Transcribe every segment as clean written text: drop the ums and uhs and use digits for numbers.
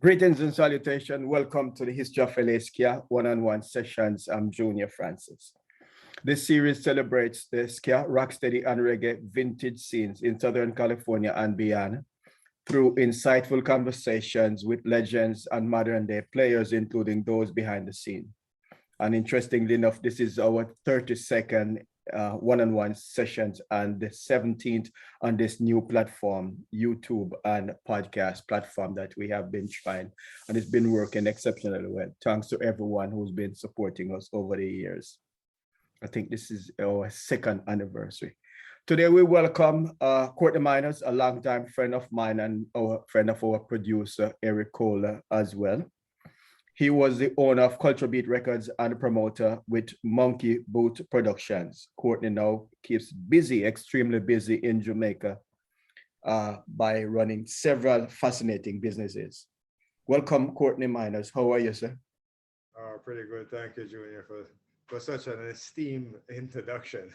Greetings and salutation. Welcome to the History of LA Ska one-on-one sessions. I'm Junor Francis. This series celebrates the ska, rocksteady, and reggae vintage scenes in Southern California and beyond through insightful conversations with legends and modern-day players, including those behind the scene. And interestingly enough, this is our 32nd one-on-one sessions and the 17th on this new platform, YouTube and podcast platform that we have been trying, and it's been working exceptionally well. Thanks to everyone who's been supporting us over the years. I think this is our second anniversary. Today we welcome Courtney Minors, a longtime friend of mine and our friend of our producer, Eric Kohler, as well. He was the owner of Culture Beat Records and promoter with Monkey Boot Productions. Courtney now keeps busy, extremely busy in Jamaica by running several fascinating businesses. Welcome, Courtney Minors. How are you, sir? Pretty good. Thank you, Junior, for such an esteemed introduction.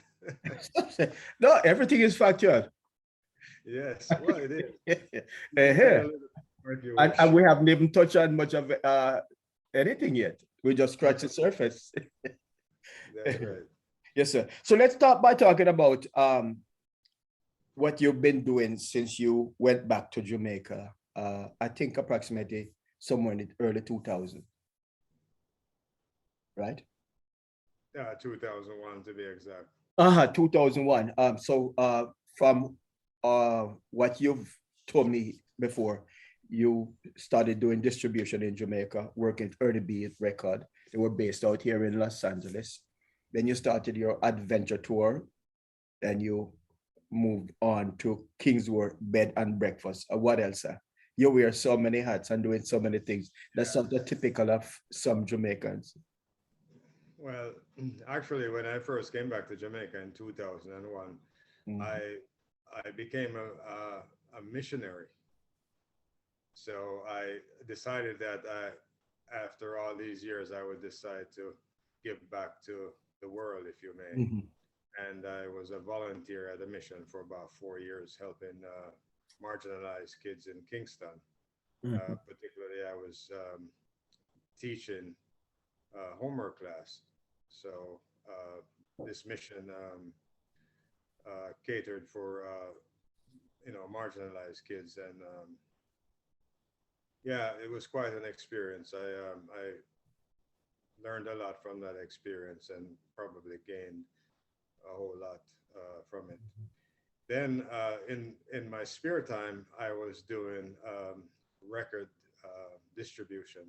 No, everything is factual. Yes, well, it is. And we haven't even touched on much of anything yet. We just scratched the surface. That's right. Yes, sir. So let's start by talking about what you've been doing since you went back to Jamaica. I think approximately somewhere in the early 2000s, right? 2001 to be exact. 2001. So from what you've told me before, you started doing distribution in Jamaica, working at Early Beat Record. They were based out here in Los Angeles. Then you started your adventure tour, and you moved on to Kingsworth Bed and Breakfast. What else, sir? You wear so many hats and doing so many things. That's something typical of some Jamaicans. Well, actually, when I first came back to Jamaica in 2001, I became a missionary. So I decided that after all these years, I would decide to give back to the world, if you may. And I was a volunteer at a mission for about 4 years, helping marginalized kids in Kingston. Particularly, I was teaching homework class. So this mission catered for marginalized kids, and yeah, it was quite an experience. I learned a lot from that experience and probably gained a whole lot from it. Then in my spare time, I was doing record distribution.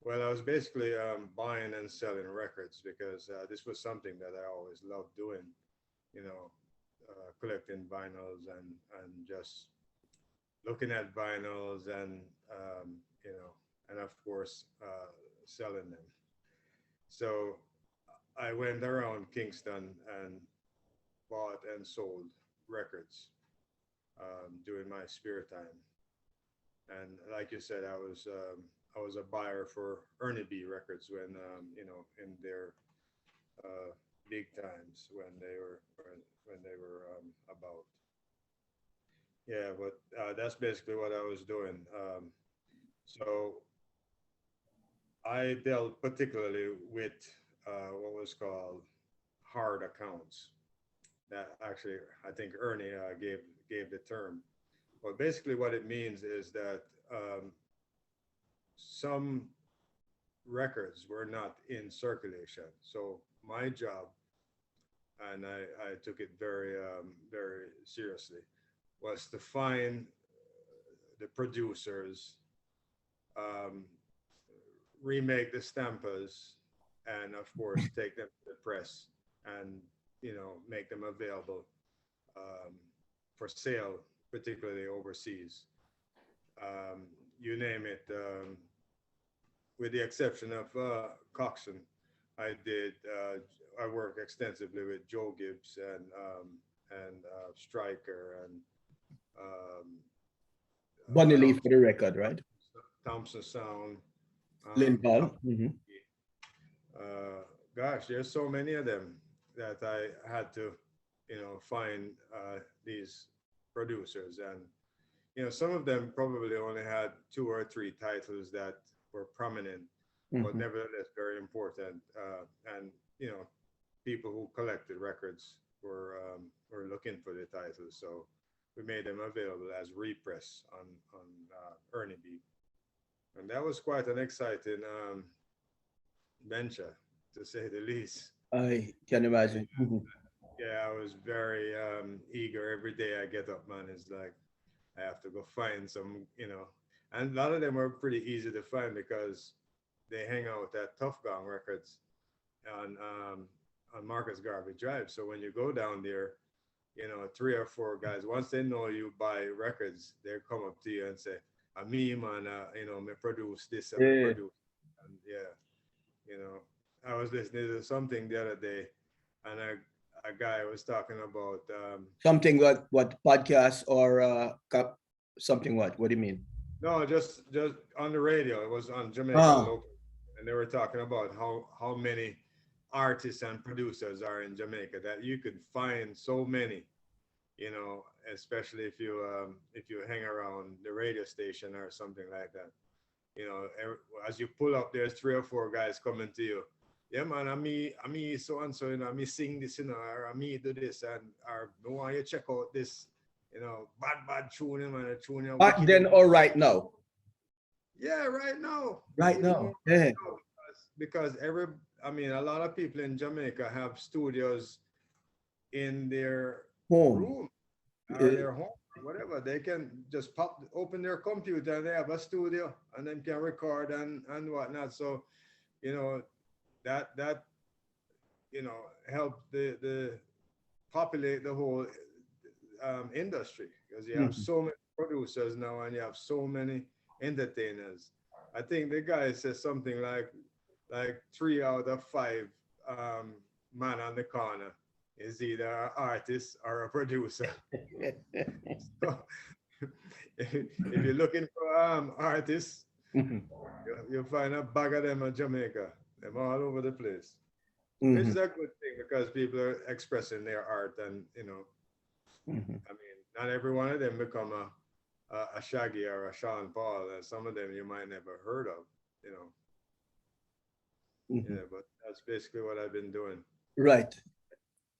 Well, I was basically buying and selling records because this was something that I always loved doing, collecting vinyls and just looking at vinyls and, and of course, selling them. So I went around Kingston and bought and sold records during my spare time. And like you said, I was a buyer for Ernie B Records when, in their big times when they were about. Yeah, but that's basically what I was doing. So I dealt particularly with what was called hard accounts. That actually, I think Ernie gave the term. But basically what it means is that some records were not in circulation. So my job, and I took it very, very seriously, was to find the producers, remake the stampas, and of course take them to the press and make them available for sale, particularly overseas. You name it, with the exception of Coxon. I worked extensively with Joe Gibbs and Stryker and Bunny Lee for the record, right? Thompson Sound. Lynn Ball. Gosh, there's so many of them that I had to, find these producers, and some of them probably only had 2 or 3 titles that were prominent, but nevertheless very important. And people who collected records were looking for the titles, so we made them available as repress on Ernie B. And that was quite an exciting venture, to say the least. I can imagine. Yeah, I was very eager. Every day I get up, man, it's like I have to go find some, and a lot of them are pretty easy to find because they hang out at Tough Gong Records on Marcus Garvey Drive. So when you go down there, 3 or 4 guys, once they know you buy records, they come up to you and say, me, man, me produce this and me produce. And I was listening to something the other day, and a guy was talking about something what podcast or something what do you mean? No, just on the radio. It was on Jamaica local, and they were talking about how many artists and producers are in Jamaica, that you could find so many, especially if you hang around the radio station or something like that. As you pull up, there's 3 or 4 guys coming to you. Yeah, man, I me so and so, me sing this, or I me do this, or I want you to check out this, bad tune, man, a tune. Back then or right now? Yeah, right now. Right now, yeah. Because a lot of people in Jamaica have studios in their room or their home, whatever. They can just open their computer and they have a studio and then can record and whatnot. So, that helped the populate the whole industry, because you have so many producers now and you have so many entertainers. I think the guy says something like 3 out of 5 man on the corner is either an artist or a producer. So, if you're looking for artists, you'll find a bag of them in Jamaica. Them all over the place. Which is a good thing, because people are expressing their art, and not every one of them become a Shaggy or a Sean Paul, and some of them you might never heard of, Yeah, but that's basically what I've been doing. Right.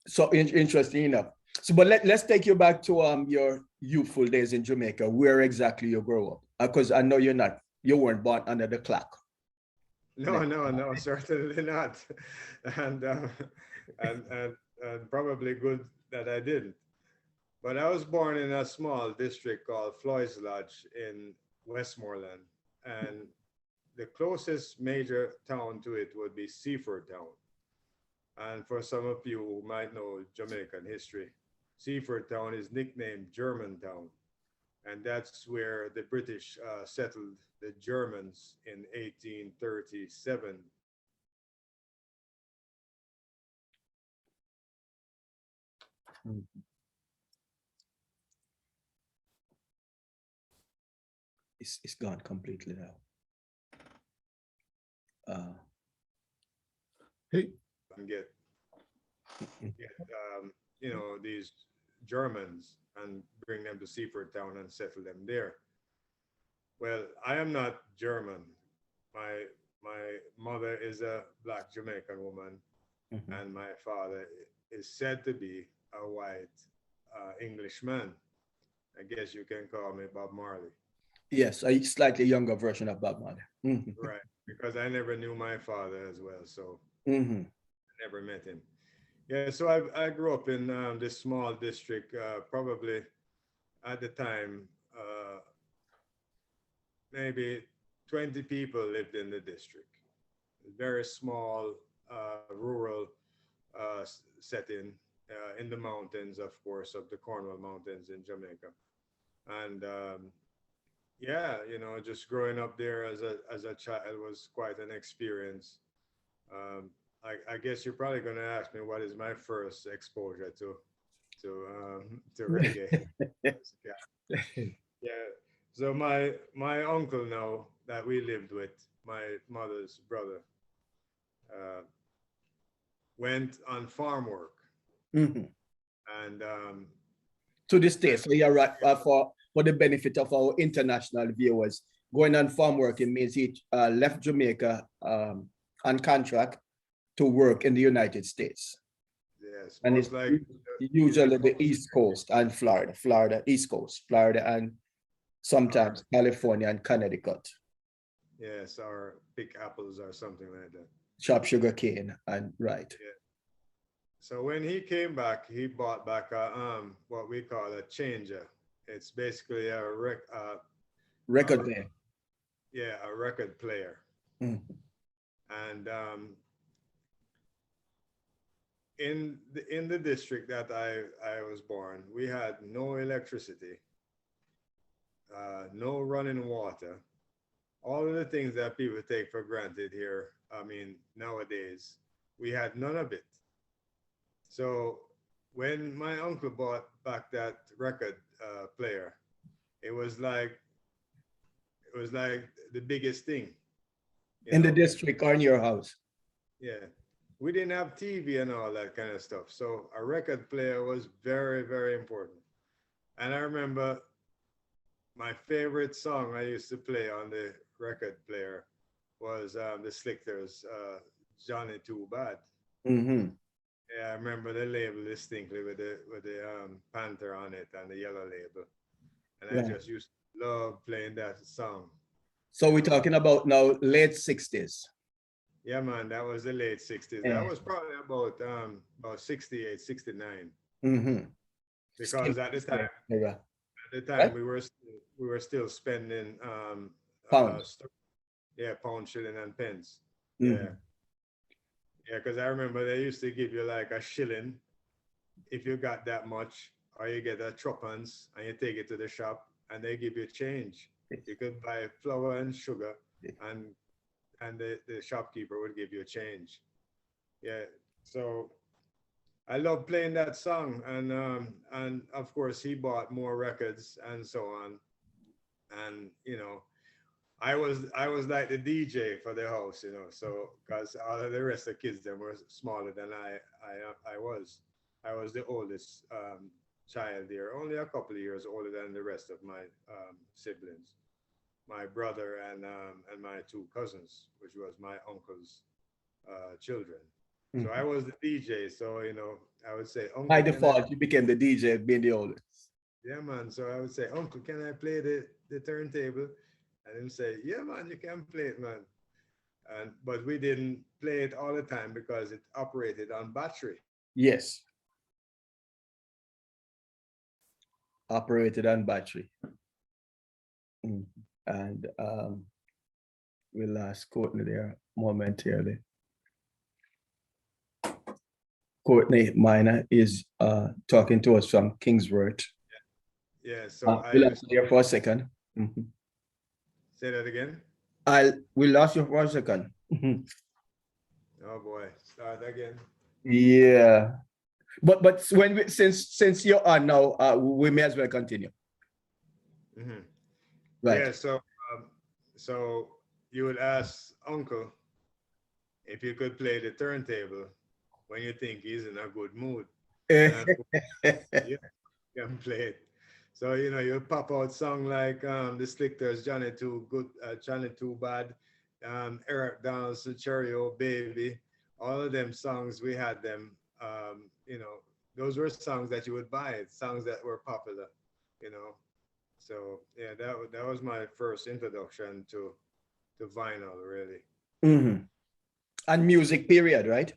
So interesting enough. So, but let's take you back to your youthful days in Jamaica. Where exactly you grew up? Because I know you weren't born under the clock. No, certainly not. And probably good that I didn't. But I was born in a small district called Floyd's Lodge in Westmoreland. And the closest major town to it would be Seaford Town. And for some of you who might know Jamaican history, Seaford Town is nicknamed Germantown. And that's where the British settled the Germans in 1837. It's gone completely now. And get these Germans and bring them to Seaford Town and settle them there. Well, I am not German. My mother is a Black Jamaican woman, and my father is said to be a white Englishman. I guess you can call me Bob Marley. Yes, a slightly younger version of Bob Marley. Right, because I never knew my father as well, so I never met him. Yeah, so I grew up in this small district, probably at the time, maybe 20 people lived in the district. Very small, rural setting in the mountains, of course, of the Cornwall Mountains in Jamaica. And just growing up there as a child was quite an experience. I guess you're probably going to ask me what is my first exposure to reggae. Yeah. So my uncle now that we lived with, my mother's brother, went on farm work. And to this day, so you're right for the benefit of our international viewers, going on farm working means he left Jamaica on contract to work in the United States. Yes, And most it's like usually the East Coast and Florida, East Coast, Florida, and sometimes California and Connecticut. yes, or pick apples or something like that. Chop sugar cane and right. Yeah. So when he came back, he bought back a what we call a changer. It's basically a Record player. Yeah, a record player. Mm. And in the district that I was born, we had no electricity, no running water, all of the things that people take for granted here. I mean, nowadays, we had none of it. So when my uncle bought back that record player, it was like the biggest thing. In the district or in your house. Yeah. We didn't have TV and all that kind of stuff. So a record player was very, very important. And I remember my favorite song I used to play on the record player was the Slickers, Johnny Too Bad. Mm-hmm. Yeah, I remember the label distinctly with the panther on it and the yellow label. And I just used to love playing that song. So we're talking about now late 60s. Yeah, man, that was the late 60s. Yeah. That was probably about 68, 69. Mm-hmm. Because at the time, Right? we were still spending Pounds. pound, shilling, and pence. Mm-hmm. Yeah, because I remember they used to give you like a shilling if you got that much, or you get a threepence and you take it to the shop and they give you change. You could buy flour and sugar, and the shopkeeper would give you a change. Yeah, so I love playing that song, and of course he bought more records and so on, and you know, I was like the DJ for the house, you know, so because all of the rest of the kids them were smaller than I was. I was the oldest child there, only a couple of years older than the rest of my siblings, my brother and my two cousins, which was my uncle's children. So I was the DJ. So, you know, I would say, Uncle, by default, you became the DJ, being the oldest. Yeah, man. So I would say, Uncle, can I play the turntable? And him say, yeah, man, you can play it, man. But we didn't play it all the time because it operated on battery. Yes. Operated on battery. And we lost Courtney there momentarily. Courtney Minor is talking to us from Kingsworth. Yeah, so we lost you there for a second. Mm-hmm. Say that again. We lost you for a second. Oh boy, start again. Yeah, but when since you're on now, we may as well continue. Mm-hmm. Right. Yeah, so you would ask Uncle if you could play the turntable when you think he's in a good mood. Yeah, you can play it. So, you know, you pop out song like the Slickers, Johnny Too Good, Johnny Too Bad, Eric Donaldson, Cherry O Baby, all of them songs, we had them, you know, those were songs that you would buy, songs that were popular, you know. So yeah, that was my first introduction to vinyl, really. Mm-hmm. And music period, right?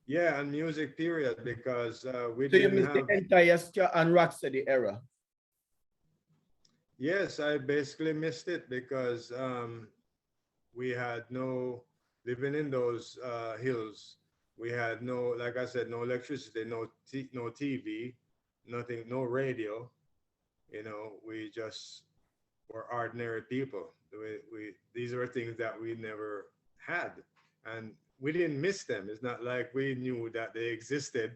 Yeah, and music period, because we so didn't you have missed the entire ska and rocksteady era. Yes, I basically missed it because we had no, living in those hills, we had no, like I said, no electricity, no TV, nothing, no radio. You know, we just were ordinary people. These were things that we never had, and we didn't miss them. It's not like we knew that they existed,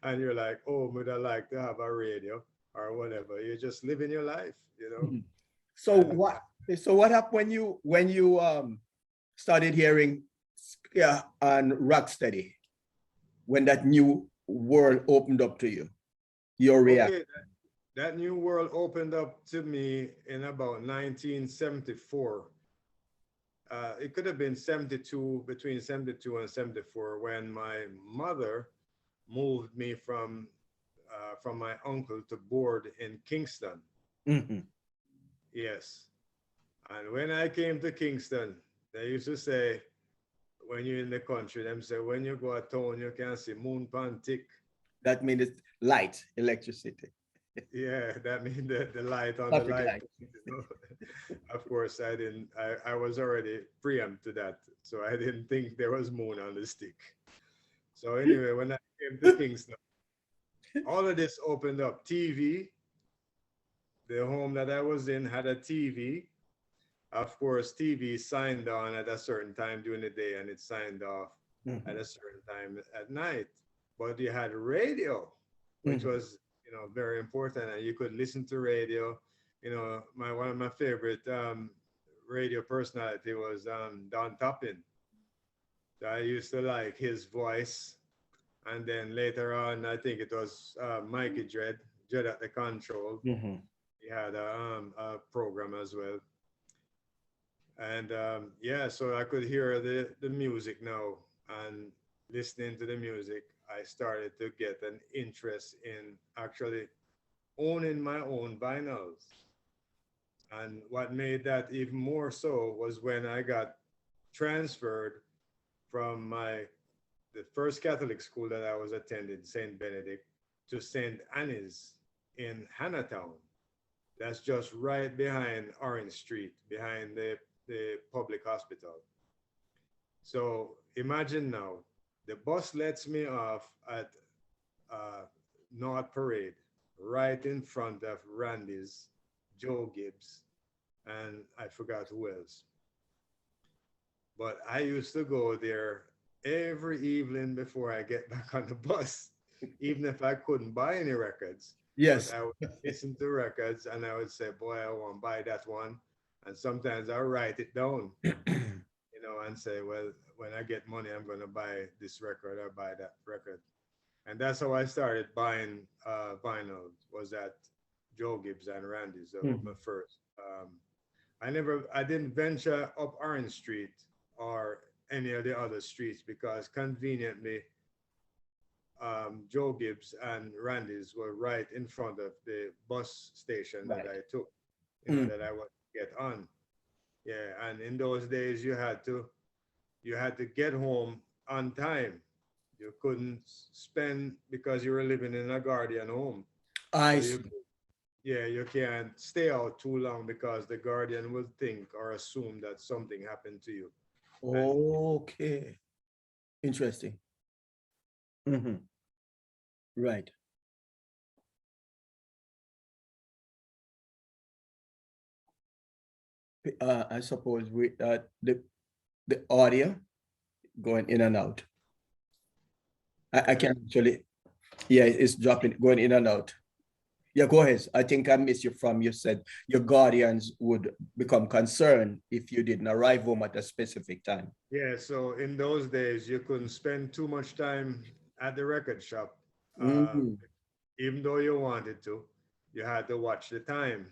and you're like, oh, would I like to have a radio or whatever? You're just living your life, you know. Mm-hmm. So what happened when you started hearing ska and rocksteady, when that new world opened up to you? Your reaction? Okay, that new world opened up to me in about 1974. It could have been 72, between 72 and 74, when my mother moved me from my uncle to board in Kingston. Mm-hmm. Yes. And when I came to Kingston, they used to say, when you're in the country, them say, when you go to town, you can see moon pan tick. That means it's light, electricity. Yeah, that means the light on the Traffic light. light. Of course, I was already preempt to that. So I didn't think there was moon on the stick. So anyway, when I came to Kingston, all of this opened up. TV, the home that I was in had a TV. Of course, TV signed on at a certain time during the day and it signed off at a certain time at night. But you had radio, which was, very important, and you could listen to radio. One of my favorite radio personality was Don Toppin. So I used to like his voice. And then later on, I think it was Mikey Dread at the control. Mm-hmm. He had a program as well. And so I could hear the music now, and listening to the music, I started to get an interest in actually owning my own vinyls. And what made that even more so was when I got transferred from the first Catholic school that I was attending, St. Benedict, to St. Anne's in Hannahtown. That's just right behind Orange Street, behind the public hospital. So imagine now, the bus lets me off at North Parade, right in front of Randy's, Joe Gibbs, and I forgot who else. But I used to go there every evening before I get back on the bus, even if I couldn't buy any records. Yes. But I would listen to records and I would say, boy, I want to buy that one. And sometimes I'll write it down, and say, well, when I get money, I'm going to buy this record or buy that record. And that's how I started buying vinyl, was at Joe Gibbs and Randy's, my first. I didn't venture up Orange Street or any of the other streets because conveniently, Joe Gibbs and Randy's were right in front of the bus station that I took, that I would get on. Yeah, and in those days you had to get home on time. You couldn't spend, because you were living in a guardian home. I see. You can't stay out too long because the guardian will think or assume that something happened to you. Okay. Interesting. Mm-hmm. Right. I suppose the audio going in and out. I can actually, it's dropping, going in and out. Yeah, go ahead. I think I missed you said your guardians would become concerned if you didn't arrive home at a specific time. Yeah, so in those days, you couldn't spend too much time at the record shop. Even though you wanted to, you had to watch the time,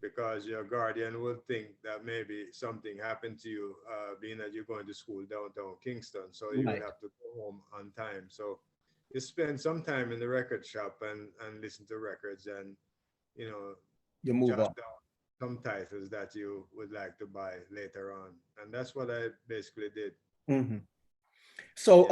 because your guardian would think that maybe something happened to you, being that you're going to school downtown Kingston. So you would have to go home on time. So you spend some time in the record shop and listen to records, and you move on. down some titles that you would like to buy later on. And that's what I basically did. Mm-hmm. So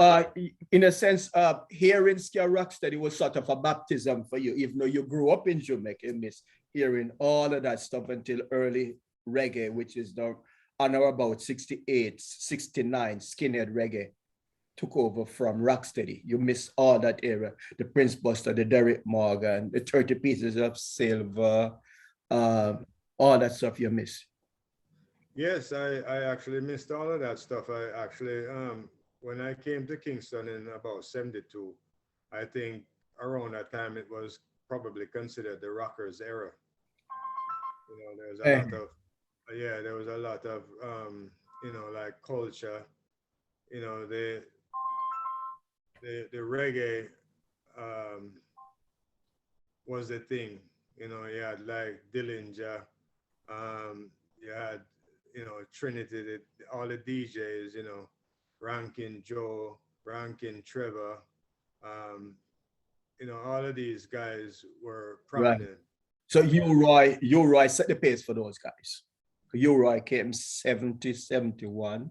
in a sense, hearing Ska Rocksteady was sort of a baptism for you, even though you grew up in Jamaica, and miss hearing all of that stuff until early reggae, which is now on or about 68, 69, skinhead reggae took over from Rocksteady. You miss all that era, the Prince Buster, the Derek Morgan, the 30 Pieces of Silver, all that stuff you miss. Yes, I actually missed all of that stuff. I actually, when I came to Kingston in about 72, I think around that time it was probably considered the rockers era. There's a lot of, there was a lot of, like Kulcha, the reggae was the thing. You know, you had like Dillinger, you had, you know, Trinity, all the DJs, you know, Rankin Joe, Rankin Trevor, um, you know, all of these guys were Right. prominent. So U-Roy set the pace for those guys. U-Roy came 70, 71.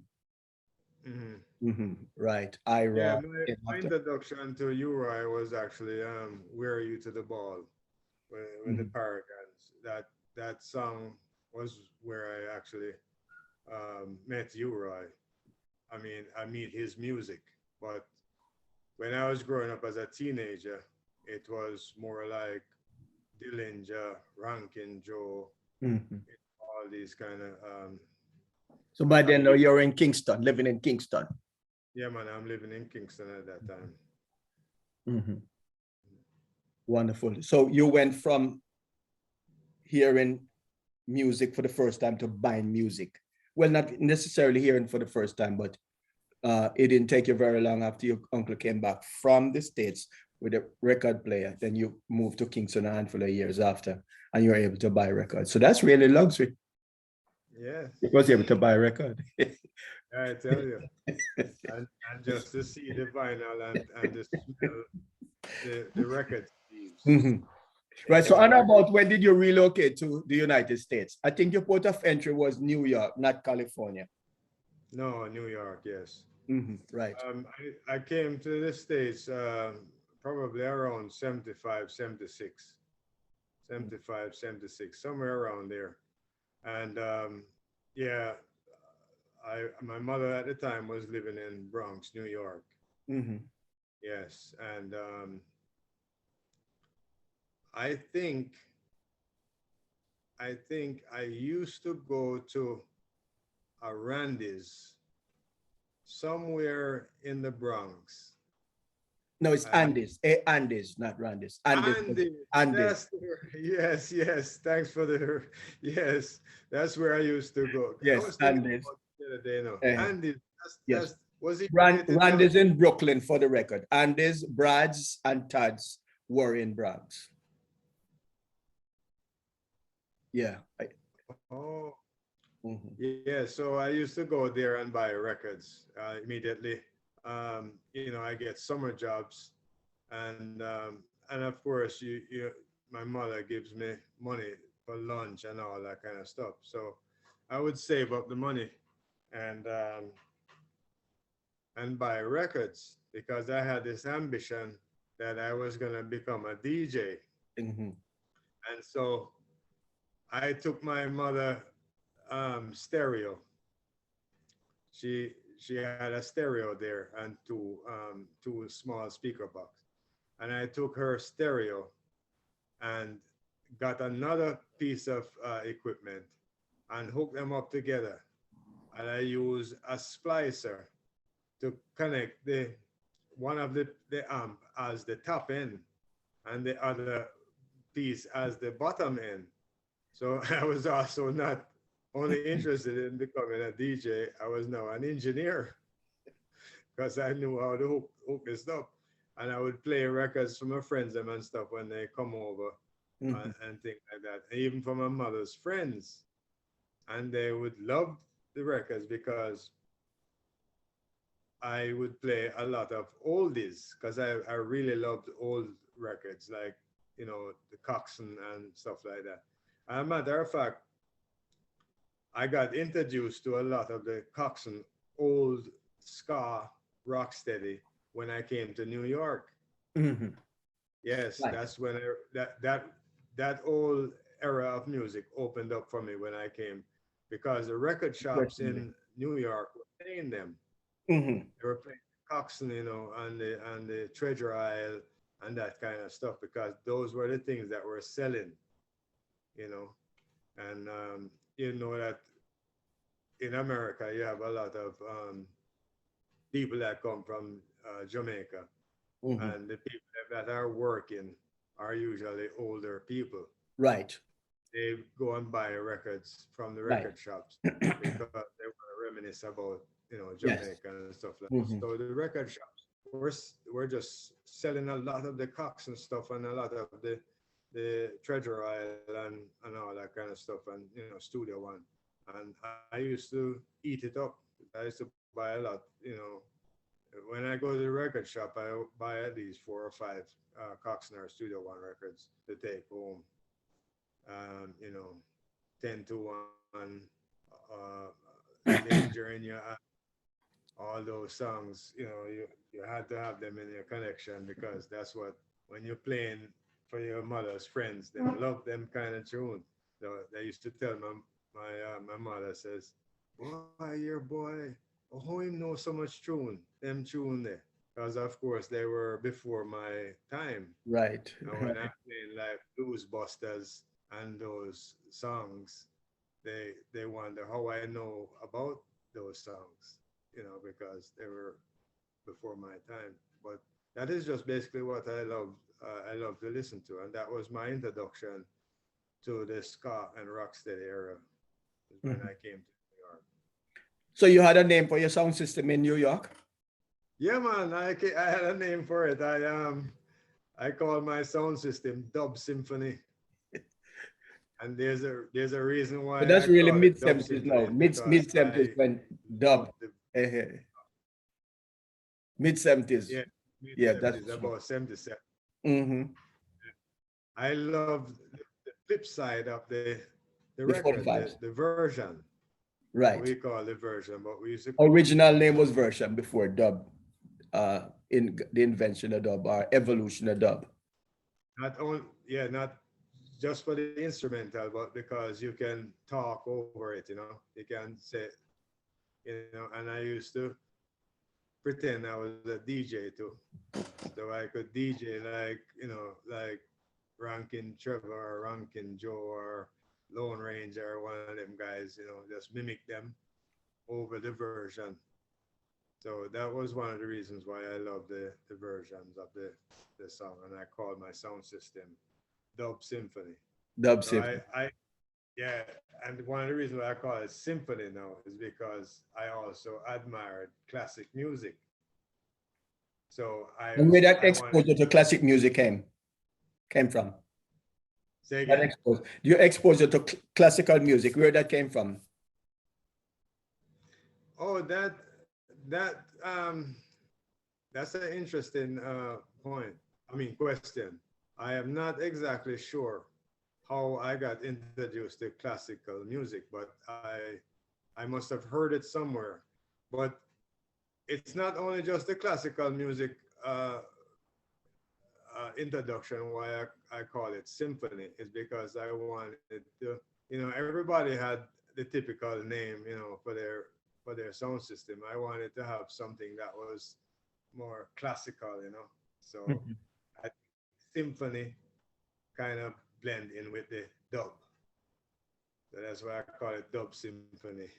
Right. Yeah, Ira my, came my after. introduction to Uri was actually "Where Are You to the Ball" with the Paragons. That song was where I actually met Uri. I mean, I meet his music, but when I was growing up as a teenager, it was more like Dillinger, Rankin Joe, Mhm. all these kind of. So by I then, mean, you're in Kingston, living in Kingston. yeah, man, I'm living in Kingston at that time. Mhm. Wonderful. So you went from hearing music for the first time to buying music. Well, not necessarily hearing for the first time, but it didn't take you very long after your uncle came back from the States with a record player. Then you moved to Kingston a handful of years after, and you were able to buy records. So that's really luxury. Yes, You was able to buy a record. I tell you. And just to see the vinyl and to smell the record sleeves. Mhm. Right. You So, and know, about when did you relocate to the United States? I think your port of entry was New York, not California. no, New York, yes. Right. I came to the States probably around 75, 76, 75, 76, somewhere around there. And yeah, my mother at the time was living in Bronx, New York. Mhm. Yes. And I think I used to go to a Randy's somewhere in the Bronx. No, it's And Andes. Andes, not Randis. Andes. Andy, Andes. that's yes, yes. Thanks for the yes. That's where I used to go. I Yes, was thinking Andes. about it the other day, no. Uh, Andy, yes. that's was he related to Randis in Brooklyn for the record. Andes, Brad's, and Tad's were in Bronx. Yeah. oh Mhm. yeah, so I used to go there and buy records immediately. You know, I get summer jobs and of course my mother gives me money for lunch and all that kind of stuff. So I would save up the money and buy records because I had this ambition that I was gonna become a DJ. Mhm. And so I took my mother stereo. She had a stereo there and two small speaker box. And I took her stereo and got another piece of equipment and hooked them up together. And I used a splicer to connect the one of the amp as the top end and the other piece as the bottom end. So I was also not only interested in becoming a DJ, I was now an engineer because I knew how to hook this up. And I would play records for my friends and stuff when they come over Mhm. and things like that. And even for my mother's friends. And they would love the records because I would play a lot of oldies because I really loved old records like, you know, the Coxsone and stuff like that. As a matter of fact, I got introduced to a lot of the Coxsone old ska rocksteady when I came to New York. Mhm. Yes, Right. that's when that old era of music opened up for me when I came because the record shops Interestingly. in New York were playing them. Mhm. They were playing Coxsone, you know, and the Treasure Isle and that kind of stuff because those were the things that were selling, you know. And you know that in America you have a lot of people that come from Jamaica, Mhm. and the people that are working are usually older people. Right. They go and buy records from the Right. record shops because they want to reminisce about, you know, Yes. Jamaica and stuff like that. Mhm. So the record shops were just selling a lot of the Cox and stuff and a lot of the the Treasure Isle and all that kind of stuff, and Studio One. And I used to eat it up. I used to buy a lot. When I go to the record shop, I buy at least 4 or 5 Coxsner Studio One records to take home. 10 to 1, Danger in Your Eye, all those songs, you had to have them in your collection because that's what, when you're playing for your mother's friends, they love them kind of tune. So they used to tell my mother says, "Boy, your boy, how him know so much them tune there." Because of course they were before my time. Right. And when I'm playing like Blues Busters and those songs, they wonder how I know about those songs, because they were before my time. But that is just basically what I love. I love to listen to, and that was my introduction to the ska and rocksteady era when I came to New York. So you had a name for your sound system in New York? Yeah, man, I had a name for it. I call my sound system Dub Symphony. And there's a reason why. But that's I really call it mid 70s now. Mid 70s when dub. Mid 70s. Yeah, yeah, that's about 77. Mm-hmm. I love the flip side of the record, the version. Right. We call it version, but we used to original name was version before dub. In the invention of dub or evolution of dub. Not just for the instrumental, but because you can talk over it, you can say, and I used to pretend I was a DJ too. So I could DJ like Rankin Trevor or Rankin Joe or Lone Ranger, one of them guys, just mimic them over the version. So that was one of the reasons why I love the versions of the song, and I called my sound system Dub Symphony. Dub Symphony. Yeah, and one of the reasons why I call it symphony now is because I also admired classic music. So and where that exposure to classic music came from? Say again? Your exposure to classical music, where that came from? Oh, that's an interesting question. I am not exactly sure how I got introduced to classical music, but I must have heard it somewhere. But it's not only just the classical music introduction why I call it symphony, is because I wanted to, everybody had the typical name, for their sound system. I wanted to have something that was more classical, So symphony kind of blend in with the dub. So that's why I call it Dub Symphony.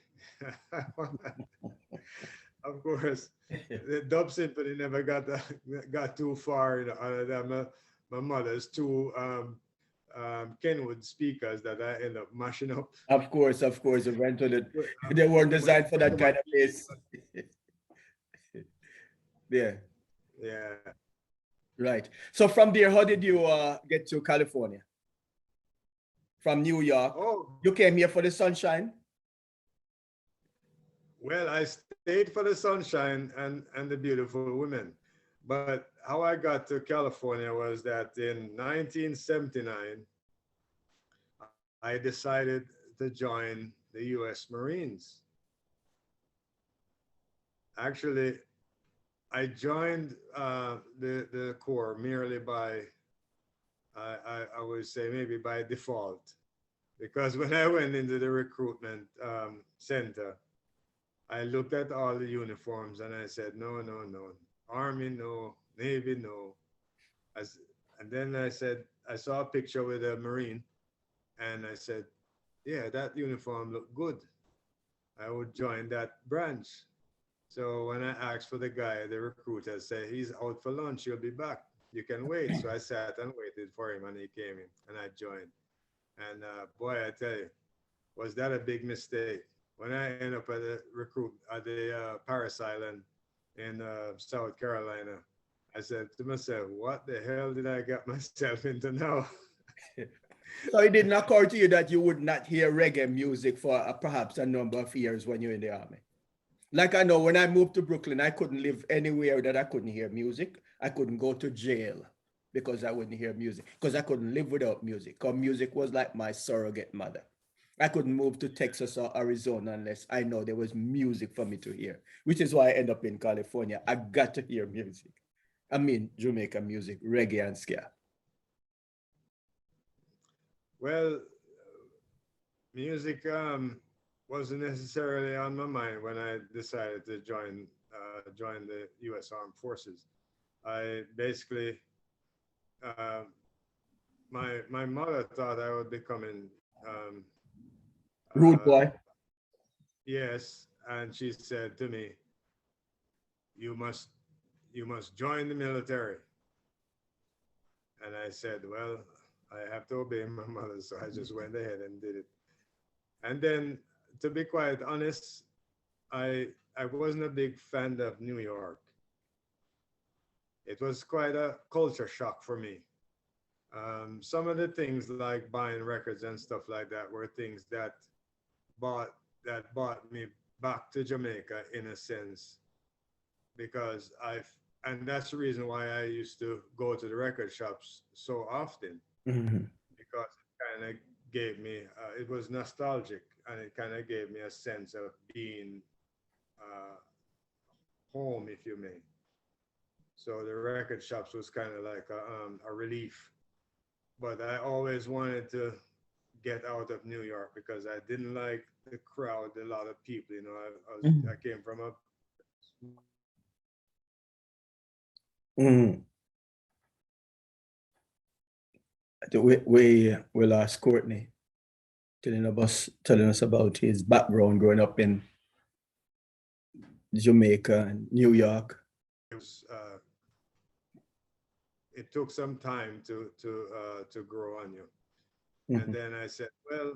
Of course, the Dub Symphony never got too far, other than my mother's two Kenwood speakers that I end up mashing up. Of course, eventually they weren't designed for that kind of bass. Yeah. Right. So from there, how did you get to California? From New York? Oh, you came here for the sunshine? Well, I stayed for the sunshine and the beautiful women. But how I got to California was that in 1979, I decided to join the U.S. Marines. Actually, I joined the Corps merely by, I would say maybe by default, because when I went into the recruitment center, I looked at all the uniforms and I said, no, Army, no, Navy, no. And then I said, I saw a picture with a Marine and I said, yeah, that uniform looked good. I would join that branch. So when I asked for the guy, the recruiter said, he's out for lunch, he'll be back. You can wait. So I sat and waited for him and he came in and I joined. And boy, I tell you, was that a big mistake. When I ended up at the Paris Island in South Carolina, I said to myself, what the hell did I get myself into now? So it didn't occur to you that you would not hear reggae music for perhaps a number of years when you're in the army? Like I know when I moved to Brooklyn, I couldn't live anywhere that I couldn't hear music. I couldn't go to jail because I wouldn't hear music, because I couldn't live without music, because music was like my surrogate mother. I couldn't move to Texas or Arizona unless I know there was music for me to hear, which is why I end up in California. I got to hear music. I mean, Jamaica music, reggae and ska. Well, music wasn't necessarily on my mind when I decided to join the U.S. Armed Forces. I basically, my mother thought I would become Rude boy. yes, and she said to me, "You must join the military." And I said, "Well, I have to obey my mother," so I just went ahead and did it. And then, to be quite honest, I wasn't a big fan of New York. It was quite a culture shock for me. Some of the things like buying records and stuff like that were things that brought me back to Jamaica in a sense, because and that's the reason why I used to go to the record shops so often, Mm-hmm. because it kind of gave me it was nostalgic, and it kind of gave me a sense of being uh, home, if you may. So the record shops was kind of like a relief. But I always wanted to get out of New York because I didn't like the crowd, a lot of people. You know, I came from a Mm-hmm. We lost Courtney telling us about his background growing up in Jamaica and New York. it was it took some time to grow on you. Mm-hmm. And then I said, well,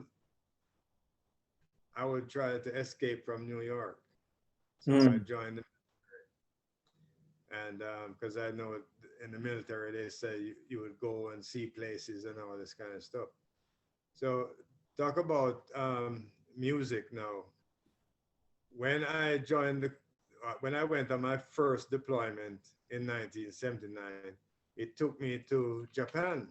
I would try to escape from New York. So I joined the and because I know in the military they say you would go and see places and all this kind of stuff. So talk about music now. When I joined when I went on my first deployment in 1979, it took me to Japan.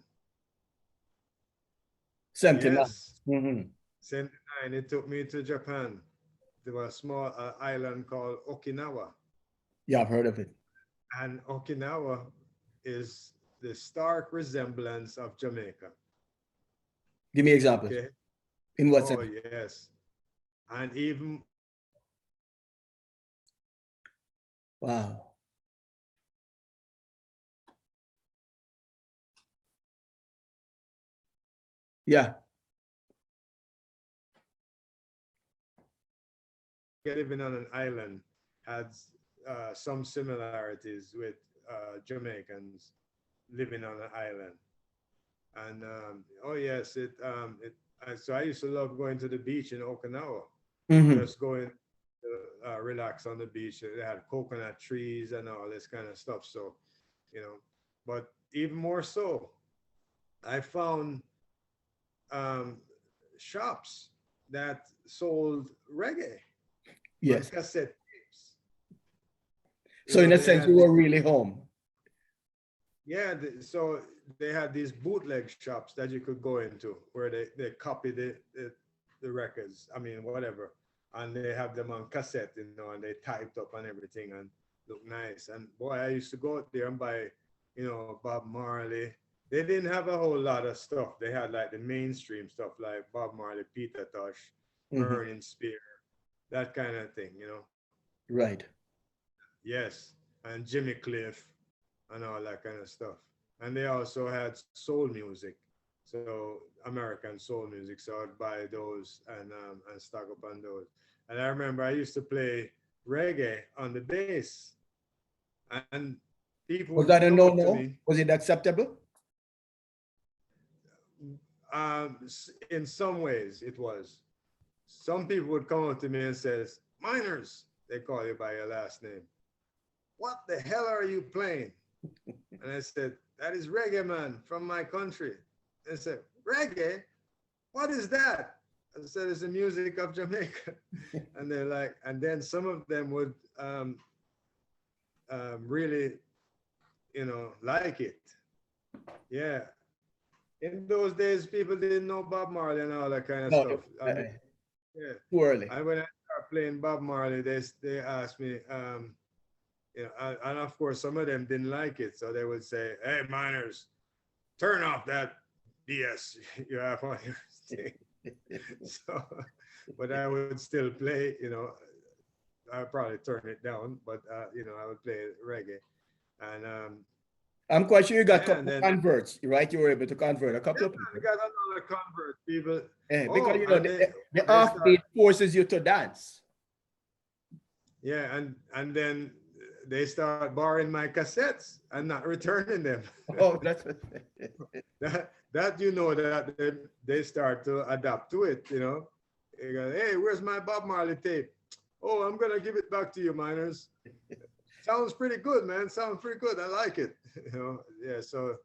79. Yes, Mm-hmm. 79. It took me to Japan. There was a small island called Okinawa, Yeah, I've heard of it. and Okinawa is the stark resemblance of Jamaica. Give me examples. Okay. In what Oh sense? yes, and even Wow. Yeah. living on an island had some similarities with Jamaicans living on an island. And oh yes, so I used to love going to the beach in Okinawa, Mm-hmm. just going to relax on the beach. They had coconut trees and all this kind of stuff. So, you know, but even more so, I found um, shops that sold reggae on Yes. cassette tapes. So in a They sense, had you were really home. yeah, so they had these bootleg shops that you could go into where they copy the records, I mean, whatever, and they have them on cassette, you know, and they typed up and everything and look nice. And boy, I used to go out there and buy, you know, Bob Marley. They didn't have a whole lot of stuff. They had like the mainstream stuff like Bob Marley, Peter Tosh, Mm-hmm. Burning Spear, that kind of thing, you know. Right. Yes, and Jimmy Cliff and all that kind of stuff. And they also had soul music, so American soul music. So I'd buy those and stock up on those. And I remember I used to play reggae on the bass, and people Was would that a come up to no-no? me. Was it acceptable? In some ways, it was. Some people would come up to me and says, "Miners," they call you by your last name. "What the hell are you playing?" And I said, "That is reggae, man, from my country." And I said, reggae? What is that? I said, it's the music of Jamaica. And they're like, and then some of them would really, like it. Yeah. In those days, people didn't know Bob Marley and all that kind of No, stuff. I mean, yeah. too early. And when I started playing Bob Marley, they asked me, and of course, some of them didn't like it. So they would say, hey, Miners, turn off that BS you have on your thing. So, but I would still play, I'd probably turn it down, but, I would play reggae. And I'm quite sure you got yeah, couple then, converts, right? You were able to convert a couple yeah, of people. I got another convert. People, Because and the they offbeat forces you to dance. yeah, and then they start borrowing my cassettes and not returning them. Oh, that's that that they start to adapt to it. They go, hey, where's my Bob Marley tape? Oh, I'm gonna give it back to you, Miners. Sounds pretty good, man. Sounds pretty good. I like it. Yeah. So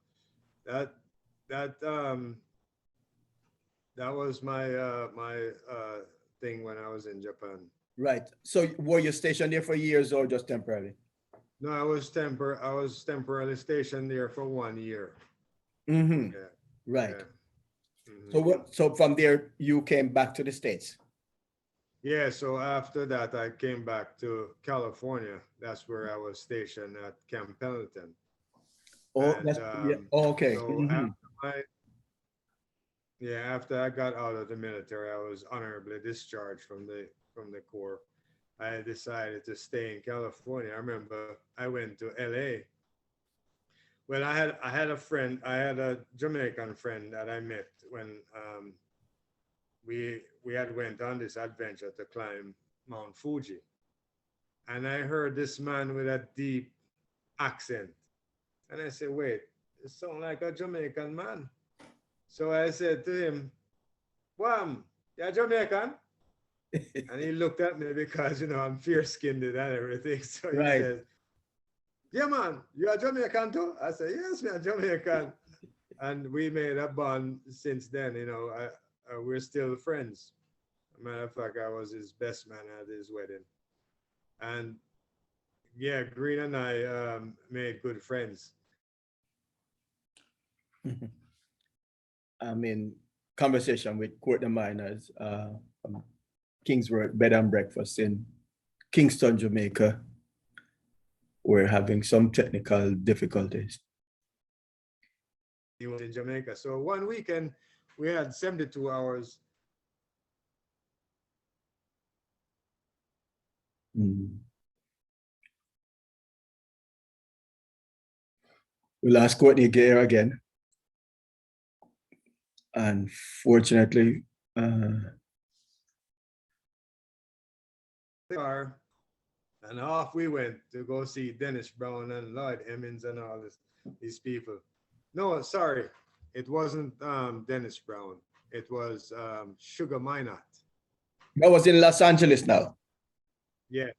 that was my thing when I was in Japan. right. So were you stationed there for years or just temporarily? No, I was temporarily stationed there for 1 year. Mm-hmm. Yeah. Right. Yeah. Mm-hmm. So from there you came back to the States? Yeah, so after that, I came back to California. That's where I was stationed at Camp Pendleton. Oh, And, okay. So Mm-hmm. after I got out of the military, I was honorably discharged from the Corps. I decided to stay in California. I remember I went to LA. Well, I had a friend. I had a Jamaican friend that I met when we had went on this adventure to climb Mount Fuji. And I heard this man with a deep accent. And I said, wait, it sounds like a Jamaican man. So I said to him, Wham, you're Jamaican? And he looked at me because, I'm fair-skinned and everything. So he Right. said, yeah, man, you're Jamaican too? I said, yes, man, Jamaican. And we made a bond since then. We're still friends. Matter of fact, I was his best man at his wedding. And yeah, Green and I made good friends. I'm in conversation with Courtney Minors, from Kingsworth Bed and Breakfast in Kingston, Jamaica. We're having some technical difficulties. He was in Jamaica. So one weekend, we had 72 hours. Mm. We'll ask Courtney Gare again. Unfortunately, and off we went to go see Dennis Brown and Lloyd Emmons and all these people. No, sorry, it wasn't Dennis Brown. It was Sugar Minot. that was in Los Angeles now. Yeah,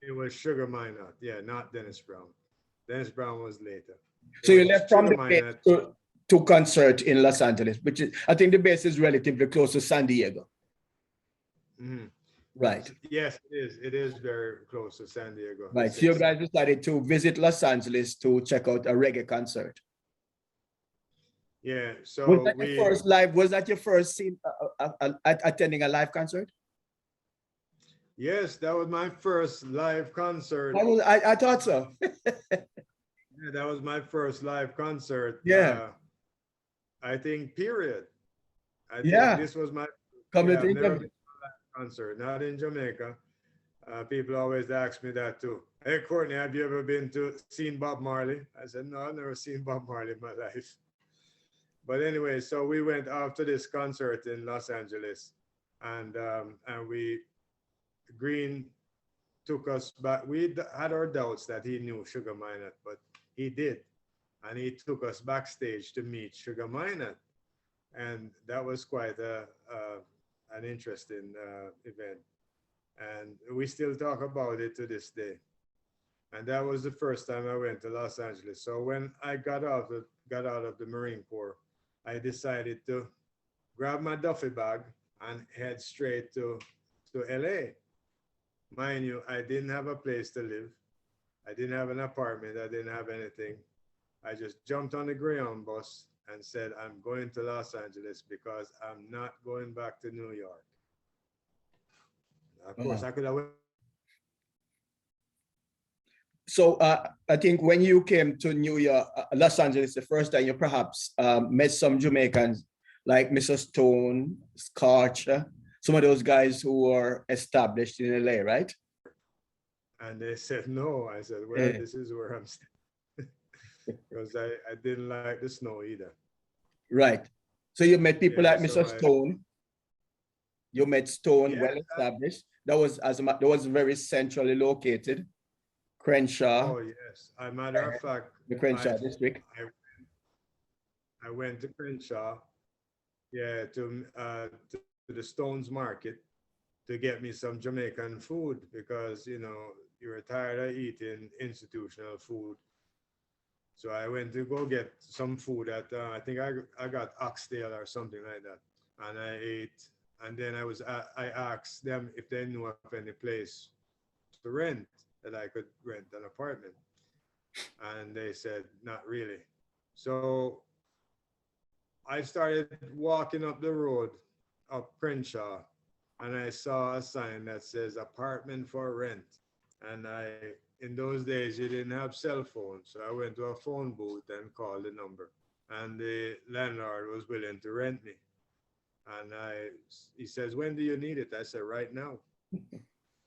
it was Sugar Minot. Yeah, not Dennis Brown. Dennis Brown was later. So you left from the base to concert in Los Angeles, which is, I think the base is relatively close to San Diego. Mm-hmm. Right. Yes, it is. It is very close to San Diego. Right. So you guys decided to visit Los Angeles to check out a reggae concert. Yeah. So was that your first live? Was that your first scene attending a live concert? Yes, that was my first live concert. I thought so. Yeah, that was my first live concert. Yeah. I think, period. I think this was my concert, not in Jamaica. People always ask me that too. Hey, Courtney, have you ever seen Bob Marley? I said, no, I've never seen Bob Marley in my life. But anyway, so we went after this concert in Los Angeles, and Green took us back. We had our doubts that he knew Sugar Minot, but he did. And he took us backstage to meet Sugar Minot. And that was quite an interesting event. And we still talk about it to this day. And that was the first time I went to Los Angeles. So when I got out of the Marine Corps, I decided to grab my duffy bag, and head straight to LA. Mind you, I didn't have a place to live. I didn't have an apartment. I didn't have anything. I just jumped on the Greyhound bus and said, I'm going to Los Angeles because I'm not going back to New York. Of course, I could have. So I think when you came to New York, Los Angeles, the first time you perhaps met some Jamaicans like Mr. Stone, Courtcha, some of those guys who were established in LA, right? And they said no. I said, well, this is where I'm staying. Because I didn't like the snow either. Right. So you met people like Mr. Stone. You met Stone, well established. That was very centrally located. Crenshaw. Oh yes. As a matter of fact, the Crenshaw district. I went to Crenshaw, to the Stones Market to get me some Jamaican food because you were tired of eating institutional food. So I went to go get some food at I think I got oxtail or something like that, and I ate. And then I asked them if they knew of any place to rent that I could rent an apartment, and they said not really. So I started walking up the road up Crenshaw, and I saw a sign that says apartment for rent. And in those days, you didn't have cell phones. So I went to a phone booth and called the number. And the landlord was willing to rent me. And he says, when do you need it? I said, right now.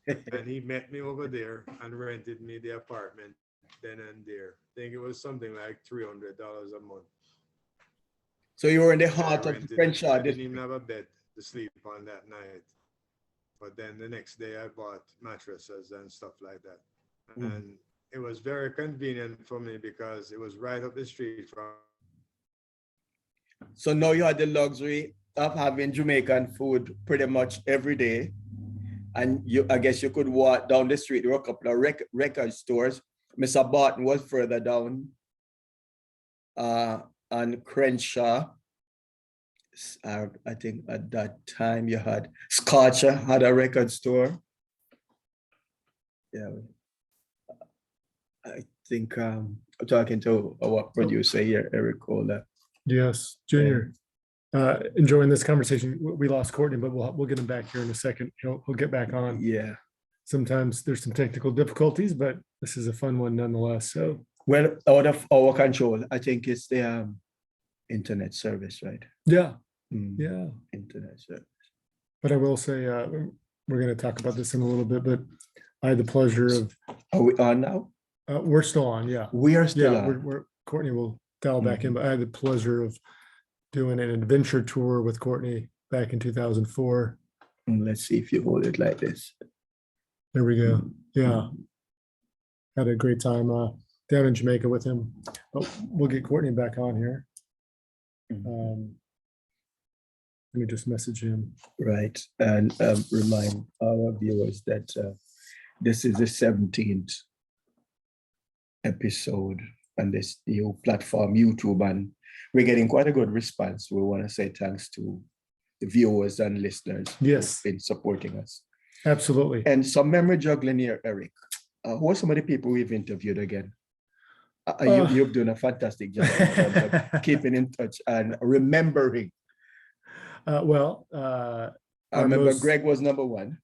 And he met me over there and rented me the apartment then and there. I think it was something like $300 a month. So you were in the heart of Crenshaw. I didn't even have a bed to sleep on that night. But then the next day I bought mattresses and stuff like that. And it was very convenient for me because it was right up the street from. So now you had the luxury of having Jamaican food pretty much every day. And I guess you could walk down the street. There were a couple of record stores. Mr. Barton was further down on Crenshaw. I think at that time you had Courtcha had a record store. Yeah, I think I'm talking to our producer here, Eric Kohler. Yes, Junior. Enjoying this conversation. We lost Courtney, but we'll get him back here in a second. He'll get back on. Yeah. Sometimes there's some technical difficulties, but this is a fun one nonetheless. So, well, out of our control, I think it's the internet service, right? Yeah. Yeah. Internet service. But I will say, we're going to talk about this in a little bit, but I had the pleasure of. Are we on now? We're still on. Yeah. We are still on. We're Courtney will dial back in, but I had the pleasure of doing an adventure tour with Courtney back in 2004. Let's see if you hold it like this. There we go. Yeah. Had a great time down in Jamaica with him. But we'll get Courtney back on here. Let me just message him. Right. And remind our viewers that this is the 17th episode on this new platform, YouTube, and we're getting quite a good response. We want to say thanks to the viewers and listeners yes, who've been supporting us. Absolutely. And some memory juggling here, Eric. Who are some of the people we've interviewed again? You've done a fantastic job in terms of keeping in touch and remembering. I remember Greg was number one.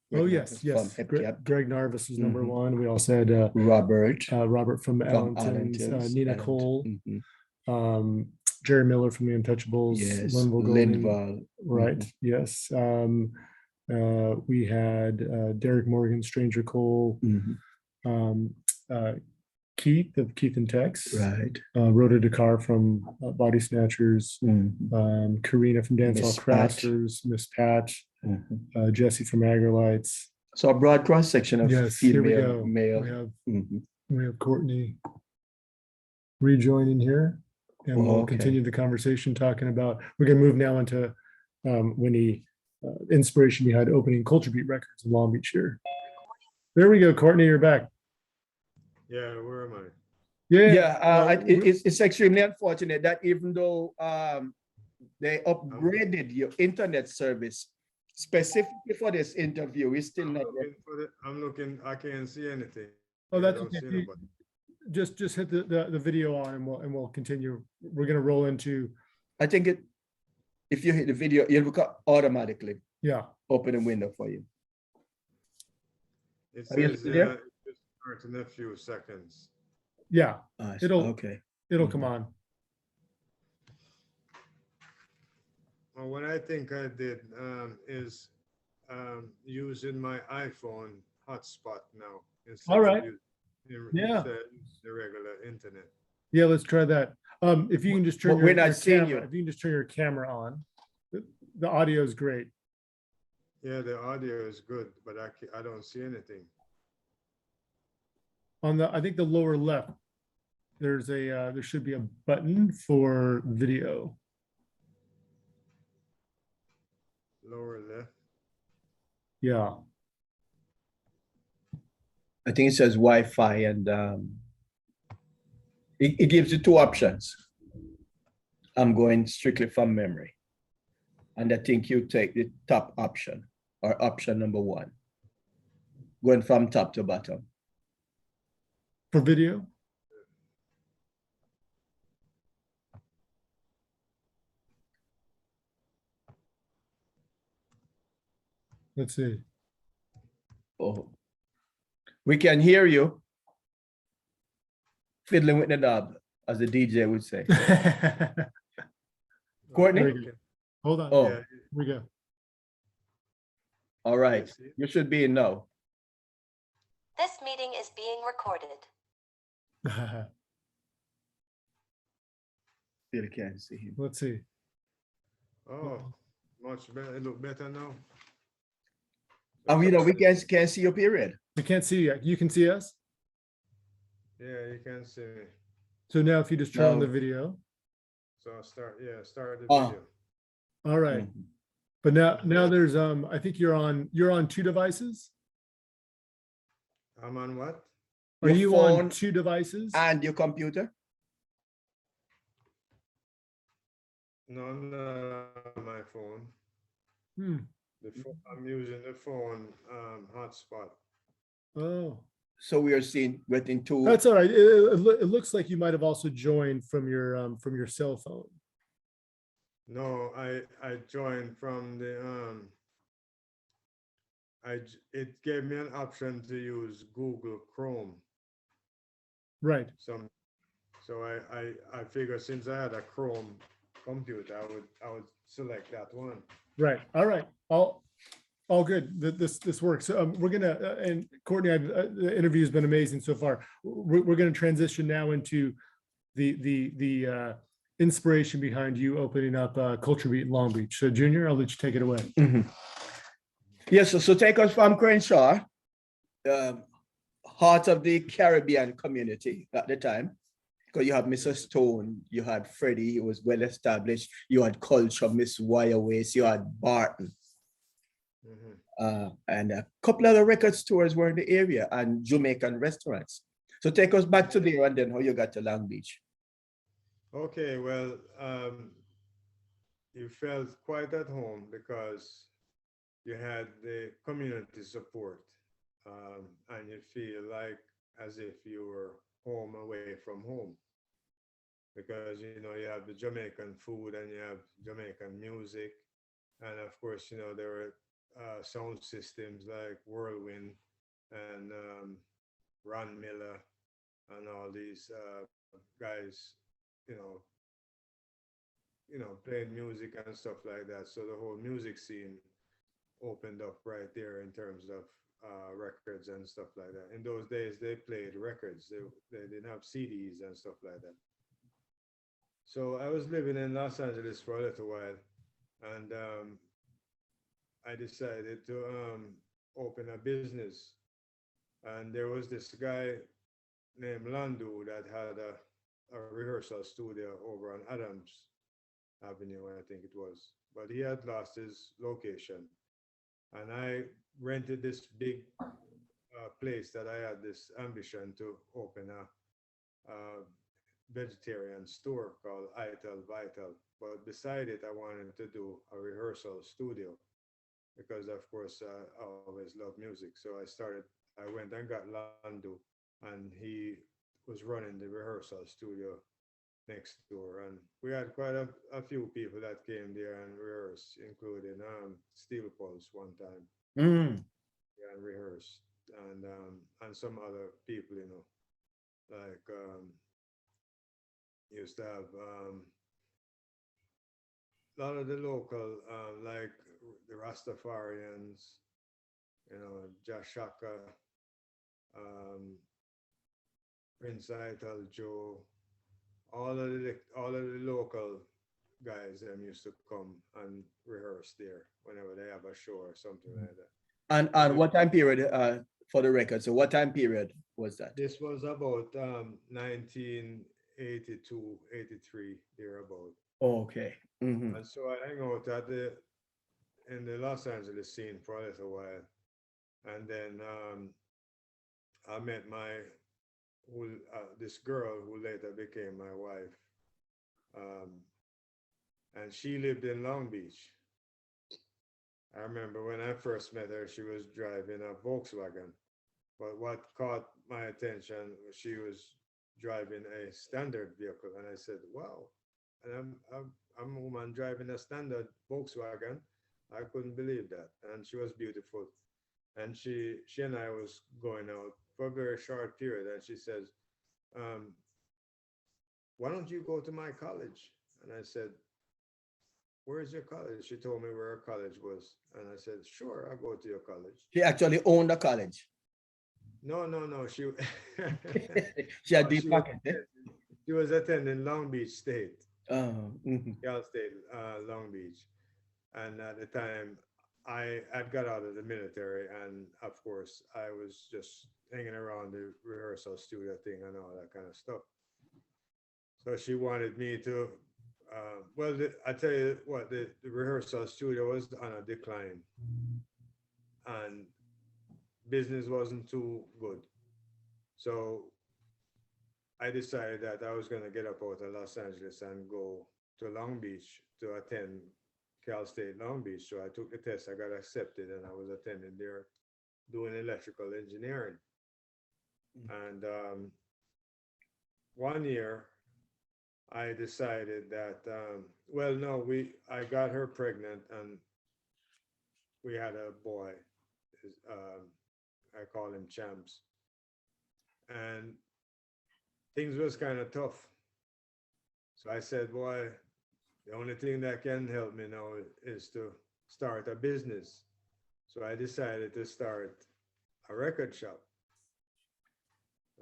Yes. Greg Narvis was number one. We also had Robert from Allenton's, Nina Cole, Jerry Miller from the Untouchables, yes, Linval, right? Yes. We had Derek Morgan, Stranger Cole, Keith of Keith and Tex, right? Rhoda Dakar from Body Snatchers, Karina from Dancehall Crafters, Miss Pat, Jesse from Agrolites. So a broad cross section of female, male. We have Courtney rejoining here, and we'll continue the conversation talking about. We're going to move now into when he inspiration behind opening Culture Beat Records in Long Beach here. There we go, Courtney, you're back. Yeah, where am I? It's extremely unfortunate that even though They upgraded your internet service specifically for this interview. It's still not there. I'm looking, I can't see anything. Oh, I that's don't okay. see nobody. Just hit the video on and we'll continue. We're gonna roll into, I think if you hit the video, it'll automatically yeah. open a window for you. It Are you says still there? it starts in a few seconds. Yeah, it'll okay. come on. Well, what I think I did is using my iPhone hotspot now instead All right. of Yeah. the regular internet. Yeah, let's try that. If you can just turn But we're your not seeing camera, you. if you can just turn your camera on. The audio is great. Yeah, the audio is good, but I don't see anything. On I think the lower left, there should be a button for video. Lower left. Yeah. I think it says Wi-Fi and it gives you two options. I'm going strictly from memory. And I think you take the top option or option number 1. Going from top to bottom. For video? Let's see. Oh, we can hear you fiddling with the knob, as the DJ would say. Courtney? Very good. Hold on. Oh, Yeah, Here we go. all right. see. You should be in now. This meeting is being recorded. Still can't see him. Let's see. Oh, much better. It look better now. And we can't see your period. We can't see you. You can see us. Yeah, you can see me. So now if you just turn on No. the video. So start the Ah. video. All right. Mhm. But now there's I think you're on 2 devices. I'm on what? Are Your you phone on 2 devices? And your computer? No, I'm not on my phone. Hmm. I'm using the phone hotspot. Oh, So we are getting two. that's all right. It looks like you might have also joined from your cell phone. No, I joined from the it gave me an option to use Google Chrome. Right. So I figured since I had a Chrome computer, I would select that one. Right. All right. All good. This works. We're gonna and Courtney, the interview has been amazing so far. We're gonna transition now into the inspiration behind you opening up Culture Beat in Long Beach. So Junior, I'll let you take it away. Mhm. Yes, so take us from Crenshaw, heart of the Caribbean community at the time. Because you have Mr. Stone, you had Freddie, he was well established. You had Culture, Miss Wireways, you had Barton. Mhm. And a couple other record stores were in the area and Jamaican restaurants. So take us back to there and then how you got to Long Beach. Okay, well, you felt quite at home because you had the community support, and you feel like as if you were home away from home, because you have the Jamaican food and you have Jamaican music, and of course there were sound systems like Whirlwind and Ron Miller and all these guys, playing music and stuff like that. So the whole music scene opened up right there in terms of records and stuff like that. In those days, they played records. They didn't have CDs and stuff like that. So I was living in Los Angeles for a little while, and I decided to open a business. And there was this guy named Landu that had a rehearsal studio over on Adams Avenue, I think it was. But he had lost his location. And I rented this big place that I had this ambition to open vegetarian store called Ital Vital. But beside it, I wanted to do a rehearsal studio because, of course, I always loved music. So I went and got Landu, and he was running the rehearsal studio next door. And we had quite a few people that came there and rehearsed, including Steel Pulse one time. Mm. Yeah, and rehearsed. And some other people, like used to have a lot of the local, like the Rastafarians, Jashaka, Prince Ital Joe, all of the local guys used to come and rehearse there whenever they have a show or something like that. And what time period for the record? So what time period was that? This was about 1982, 83, thereabout. Oh, okay. Mm-hmm. And so I hang out in the Los Angeles scene for a little while. And then I met this girl who later became my wife. And she lived in Long Beach. I remember when I first met her, she was driving a Volkswagen. But what caught my attention was she was driving a standard vehicle. And I said, wow. And I'm a woman driving a standard Volkswagen. I couldn't believe that. And she was beautiful. And she and I was going out for a very short period. And she says, why don't you go to my college? And I said, where's your college? She told me where her college was. And I said, sure, I'll go to your college. She actually owned a college. No. She she had deep pocket. She was attending Long Beach State. Mm-hmm. Cal State, Long Beach. And at the time, I had got out of the military. And of course, I was just hanging around the rehearsal studio thing and all that kind of stuff. So she wanted me to, I tell you what, the rehearsal studio was on a decline. And business wasn't too good. So I decided that I was going to get up out of Los Angeles and go to Long Beach to attend Cal State Long Beach. So I took the test, I got accepted, and I was attending there doing electrical engineering. And one year I decided that, I got her pregnant and we had a boy. I call him Champs. And things was kind of tough. So I said, boy, the only thing that can help me now is to start a business. So I decided to start a record shop.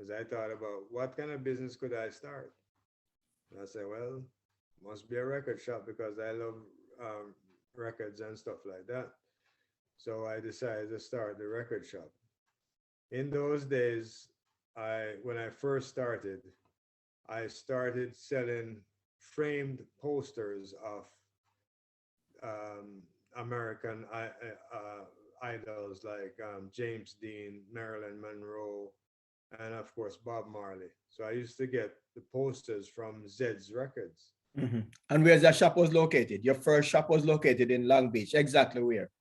As I thought about what kind of business could I start? And I said, well, must be a record shop because I love records and stuff like that. So I decided to start the record shop. In those days, when I first started, I started selling framed posters of American idols like James Dean, Marilyn Monroe, and of course, Bob Marley. So I used to get the posters from Zed's Records. Mm-hmm. And where's that shop was located? Your first shop was located in Long Beach. Exactly where?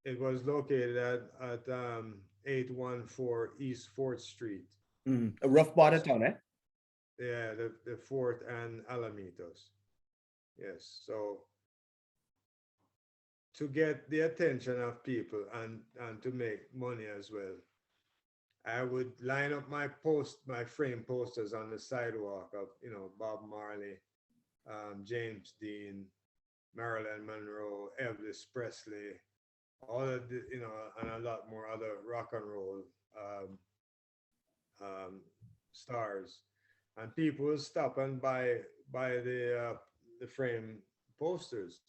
It was located at 814 East 4th Street. Mm-hmm. A rough part of town, eh? Yeah, the 4th and Alamitos. Yes, so to get the attention of people and to make money as well, I would line up my frame posters on the sidewalk of, Bob Marley, James Dean, Marilyn Monroe, Elvis Presley, all of the, and a lot more other rock and roll stars. And people would stop and buy the frame posters.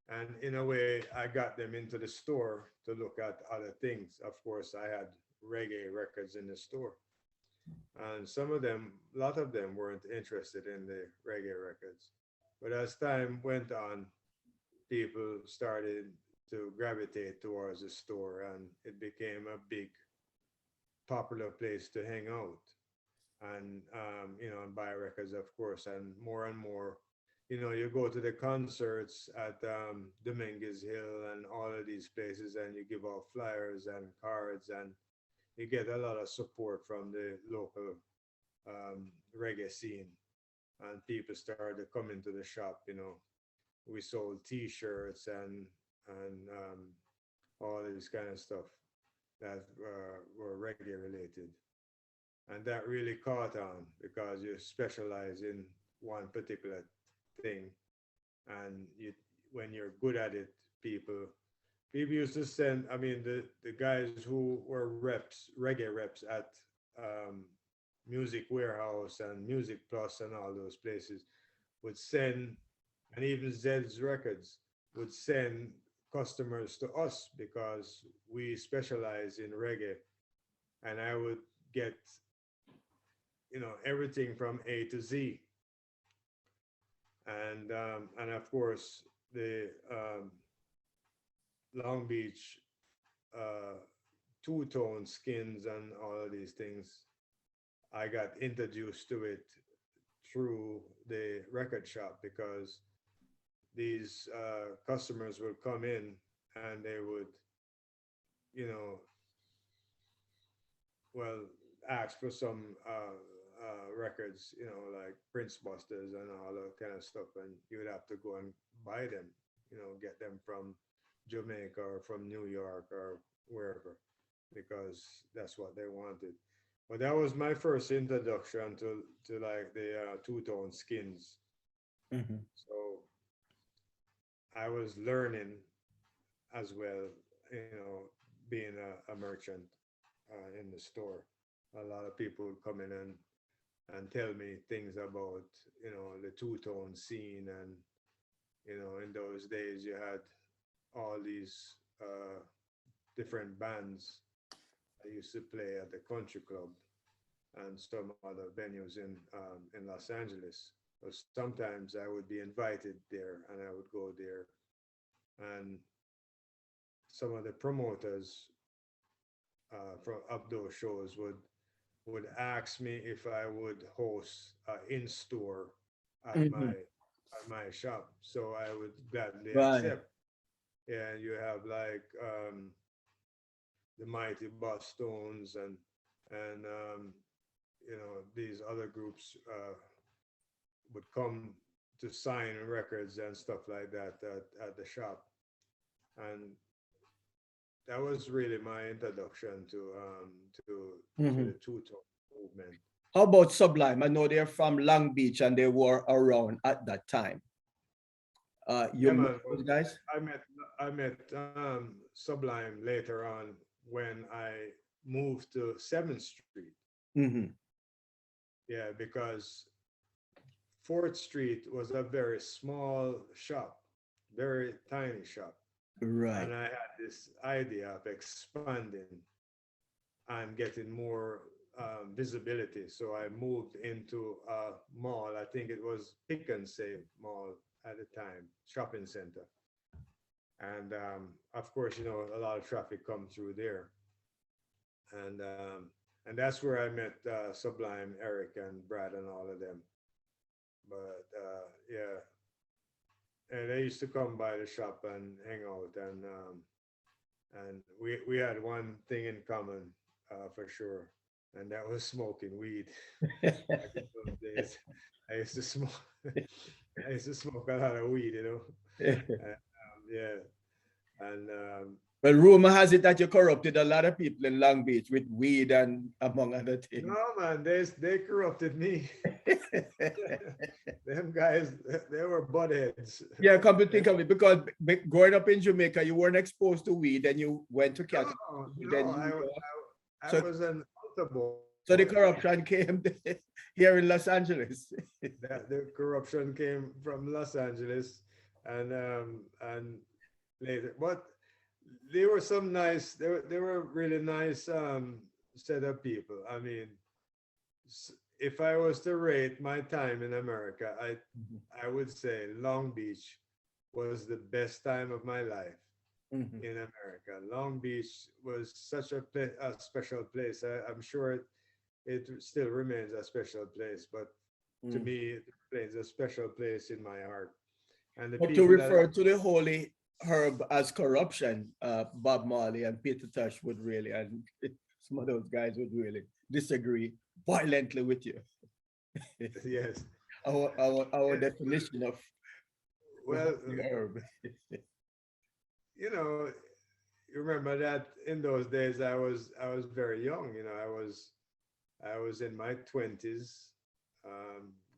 And in a way, I got them into the store to look at other things. Of course, I had reggae records in the store. And a lot of them weren't interested in the reggae records. But as time went on, people started to gravitate towards the store and it became a big, popular place to hang out. and and buy records, of course, and more. You go to the concerts at Dominguez Hill and all of these places, and you give out flyers and cards, and you get a lot of support from the local reggae scene, and people started to come into the shop. We sold T-shirts and all this kind of stuff that were reggae related, and that really caught on because you specialize in one particular thing, and when you're good at it, people used to send. I mean, the guys who were reggae reps at Music Warehouse and Music Plus and all those places would send, and even Zed's Records would send customers to us because we specialize in reggae, and I would get everything from A to Z, and of course the Long Beach two-tone skins and all of these things. I got introduced to it through the record shop because these customers would come in and they would, ask for some records, like Prince Busters and all that kind of stuff, and you would have to go and buy them, get them from Jamaica or from New York or wherever, because that's what they wanted. But that was my first introduction to like the two-tone skins. Mhm. So I was learning as well, being a merchant in the store. A lot of people would come in and tell me things about, the two-tone scene. And, in those days you had all these different bands that used to play at the country club and some other venues in Los Angeles. So sometimes I would be invited there and I would go there, and some of the promoters from up those shows would ask me if I would host in-store at Mhm. my shop. So I would gladly Right. accept. Yeah, you have like the Mighty Boss Stones and these other groups would come to sign records and stuff like that at the shop, and that was really my introduction to Mhm. the two-tone movement. How about Sublime? I know they're from Long Beach and they were around at that time. You Yeah, met man. those guys? I met Sublime later on when I moved to 7th Street. Mhm. Yeah, because 4th Street was a very small shop, very tiny shop. Right. And I had this idea of expanding and getting more visibility. So I moved into a mall. I think it was Pick and Save Mall at the time, shopping center. And of course, a lot of traffic come through there. And that's where I met Sublime, Eric, and Brad, and all of them. But yeah, and they used to come by the shop and hang out, and we had one thing in common for sure, and that was smoking weed. Back in those days, I used to smoke. I used to smoke a lot of weed, and, yeah, and Well, rumor has it that you corrupted a lot of people in Long Beach with weed and among other things. no, man, they corrupted me. Them guys, they were buttheads. Yeah, come to think of it, because growing up in Jamaica, you weren't exposed to weed, and you went to Canada. Then No, you, I so, was an altar boy. so the corruption came here in Los Angeles. The corruption came from Los Angeles, and later, but they were some nice. They were really nice set of people. I mean, if I was to rate my time in America, I would say Long Beach was the best time of my life Mhm. in America. Long Beach was such a special place. I'm sure it still remains a special place. But to me, it remains a special place in my heart. And the But to people that refer to the holy herb as corruption, Bob Marley and Peter Tosh would really, and some of those guys would really disagree violently with you. yes, Our definition of well, the herb. you know, you remember that in those days I was very young. You know, I was in my 20s,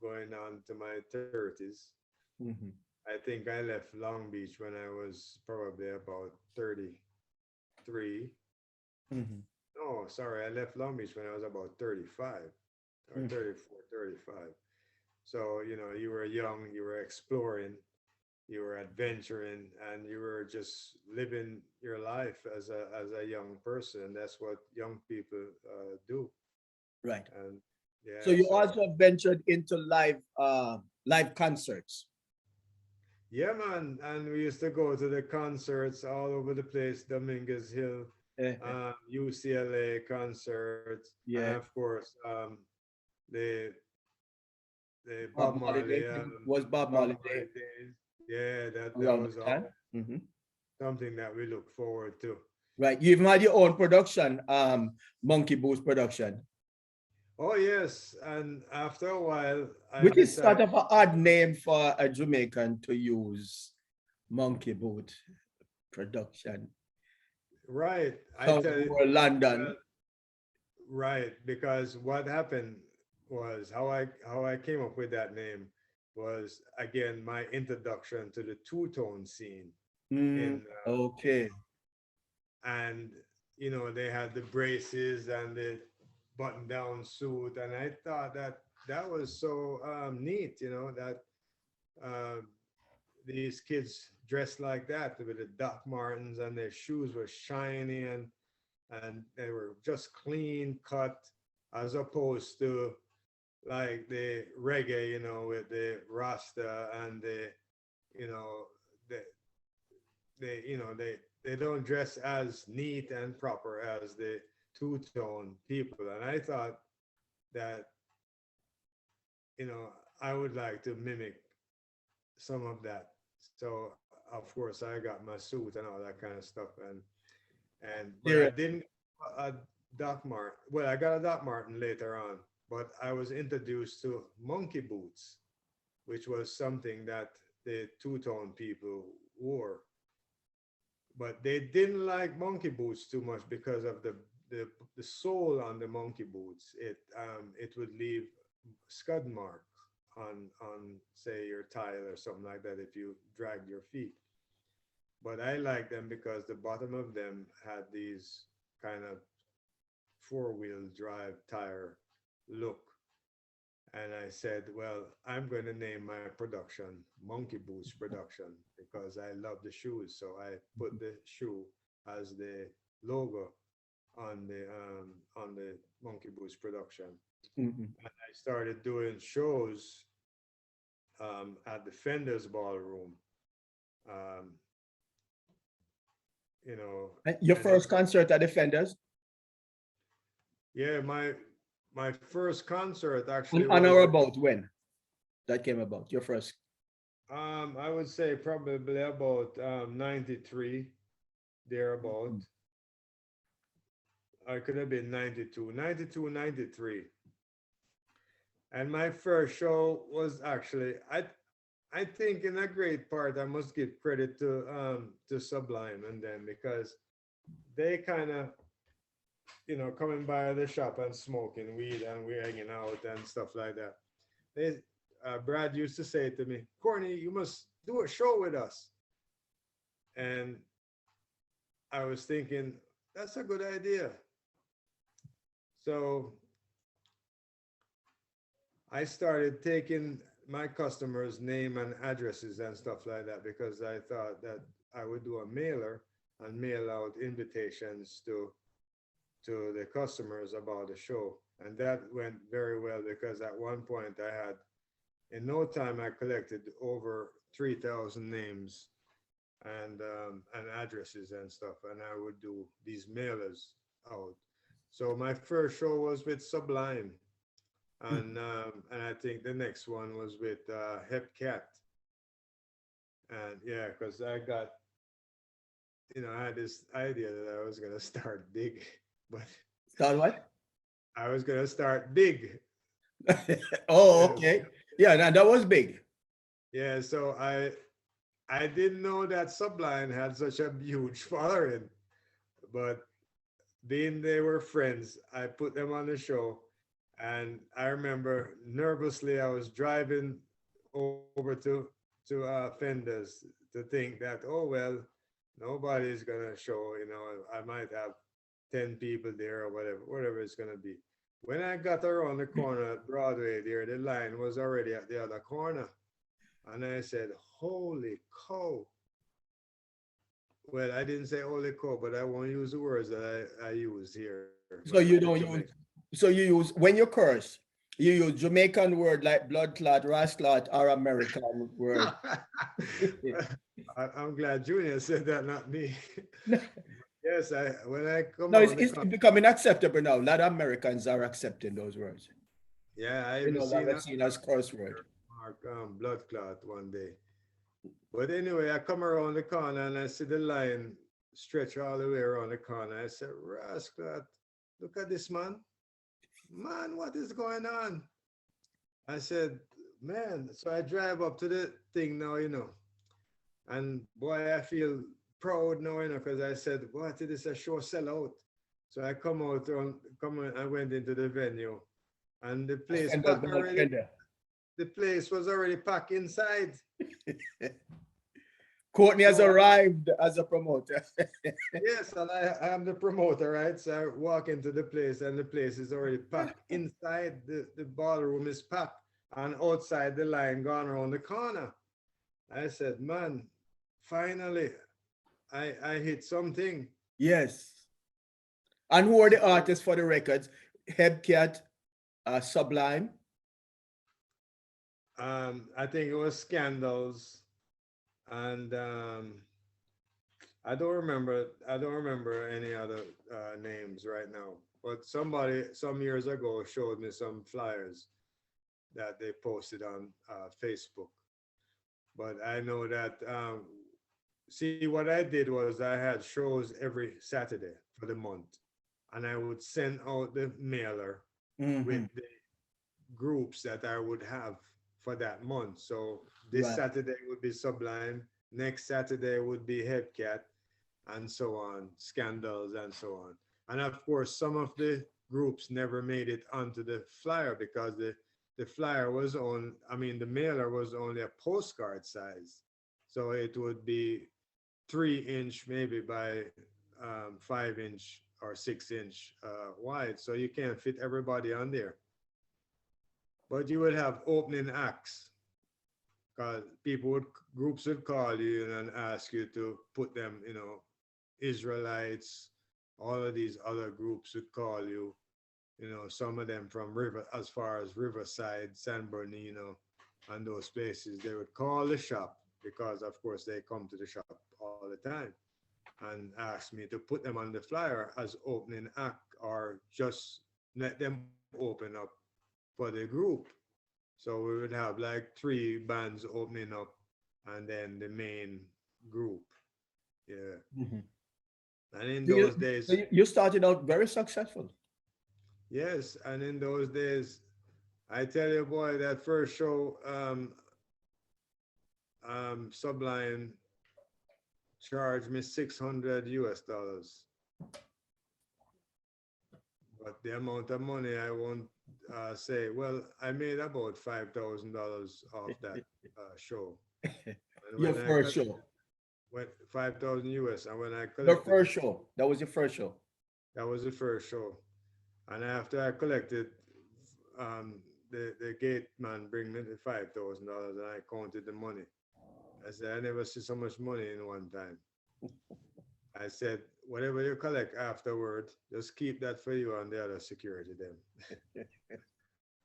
going on to my 30s. Mhm. I think I left Long Beach when I was probably about 33. Mhm. No, sorry, I left Long Beach when I was about 35 or 34, 35. So, you know, you were young, you were exploring, you were adventuring, and you were just living your life as a young person. That's what young people do. Right. And So yeah, you so also ventured into live concerts. yeah, man. And we used to go to the concerts all over the place, Dominguez Hill, Eh, UCLA concerts, and yeah. of course, the the Bob Marley was Bob Bob Marley Day Marley days. Yeah, that around was the time. all Mhm. something that we look forward to. Right. You even had your own production, Monkey Boost production, Oh yes, and after a while, I which is sort decided, of an odd name for a Jamaican to use, Monkey Boot production. right, I Sounds tell you, more London. well, right, because what happened was how I came up with that name was again my introduction to the two-tone scene in Okay. and you know they had the braces and the button-down suit, and I thought that that was so neat, you know, that uh, these kids dressed like that with the Doc Martens and their shoes were shiny and they were just clean cut as opposed to like the reggae, you know, with the Rasta and the, you know, the you know they don't dress as neat and proper as the two-tone people. And I thought that, you know, I would like to mimic some of that. So of course I got my suit and all that kind of stuff, and but I Serious. didn't a Doc Martin. Well, I got a Doc Martin later on, but I was introduced to monkey boots, which was something that the two-tone people wore. But they didn't like monkey boots too much because of the sole on the monkey boots. It would leave scud marks on say your tile or something like that if you dragged your feet. But I like them because the bottom of them had these kind of four-wheel drive tire look. And I said, well, I'm going to name my production Monkey Boots Production because I love the shoes. So I put the shoe as the logo on the Monkey Boots Production. Mhm. And I started doing shows at the Fenders Ballroom. Um, you know, And your and first concert at Defenders, yeah, my first concert actually on or was about when that came about? Your first. I would say probably about 93, thereabout. I could have been 92, 92, 93. And my first show was actually, I think in a great part, I must give credit to Sublime and them because they kind of, you know, coming by the shop and smoking weed and we're hanging out and stuff like that. They, Brad used to say to me, Courtney, you must do a show with us. And I was thinking, that's a good idea. So I started taking my customers' name and addresses and stuff like that because I thought that I would do a mailer and mail out invitations to the customers about the show. And that went very well because at one point I had, in no time, I collected over 3,000 names and addresses and stuff. And I would do these mailers out. So my first show was with Sublime, and I think the next one was with Hepcat. And yeah, because I got, I had this idea that I was gonna start big, but Start what? I was gonna start big. Oh, okay. Yeah, that was big. Yeah, so I didn't know that Sublime had such a huge following, but being they were friends, I put them on the show, and I remember nervously I was driving over to Fenders to think that, oh well, nobody's gonna show, I might have 10 people there or whatever it's gonna be. When I got around the corner at Broadway there, the line was already at the other corner. And I said, holy cow. Well, I didn't say holy cow, but I won't use the words that I use here. So you don't use, so you use, when you curse, you use Jamaican word like blood clot, ras clot, or American word. I'm glad Junior said that, not me. Yes, when I come No, on it's becoming acceptable now. A lot of Americans are accepting those words. yeah, I You even know, seen seen as curse word. blood clot one day. But anyway, I come around the corner and I see the line stretch all the way around the corner. I said, Rascal, look at this man. Man, what is going on? I said, man, so I drive up to the thing now, and boy, I feel proud now, because I said, what, it is a show sellout. So I come out, I went into the venue, and the place packed already. The place was already packed inside. Courtney has arrived as a promoter. Yes, and I am the promoter, right? So I walk into the place and the place is already packed. Inside, the ballroom is packed, and outside the line gone around the corner. I said, man, finally, I hit something. Yes. And who are the artists for the records? Hepcat, Sublime. I think it was Scandals, and I don't remember any other names right now. But somebody some years ago showed me some flyers that they posted on Facebook. But I know that see, what I did was I had shows every Saturday for the month, and I would send out the mailer with the groups that I would have for that month. So this Saturday would be Sublime, next Saturday would be Hepcat, and so on, Scandals, and so on. And of course, some of the groups never made it onto the flyer because the flyer was on, the mailer was only a postcard size. So it would be 3-inch maybe by 5-inch or 6-inch wide. So you can't fit everybody on there. But you would have opening acts, because groups would call you and ask you to put them, Israelites, all of these other groups would call you, some of them from as far as Riverside, San Bernardino, and those places. They would call the shop, because of course they come to the shop all the time, and ask me to put them on the flyer as opening act, or just let them open up for the group. So we would have like 3 bands opening up, and then the main group. Yeah. And in those days, you started out very successful. yes, and in those days, I tell you, boy, that first show, Sublime charged me $600 US. But the amount of money, I won't say. Well, I made about $5,000 off that show. Your first show. Went 5,000 US, and when I collected Your first show. That was your first show. that was the first show, and after I collected, the gate man bring me the $5,000, and I counted the money. I said, I never see so much money in one time. I said, whatever you collect afterward, just keep that for you and the other security then.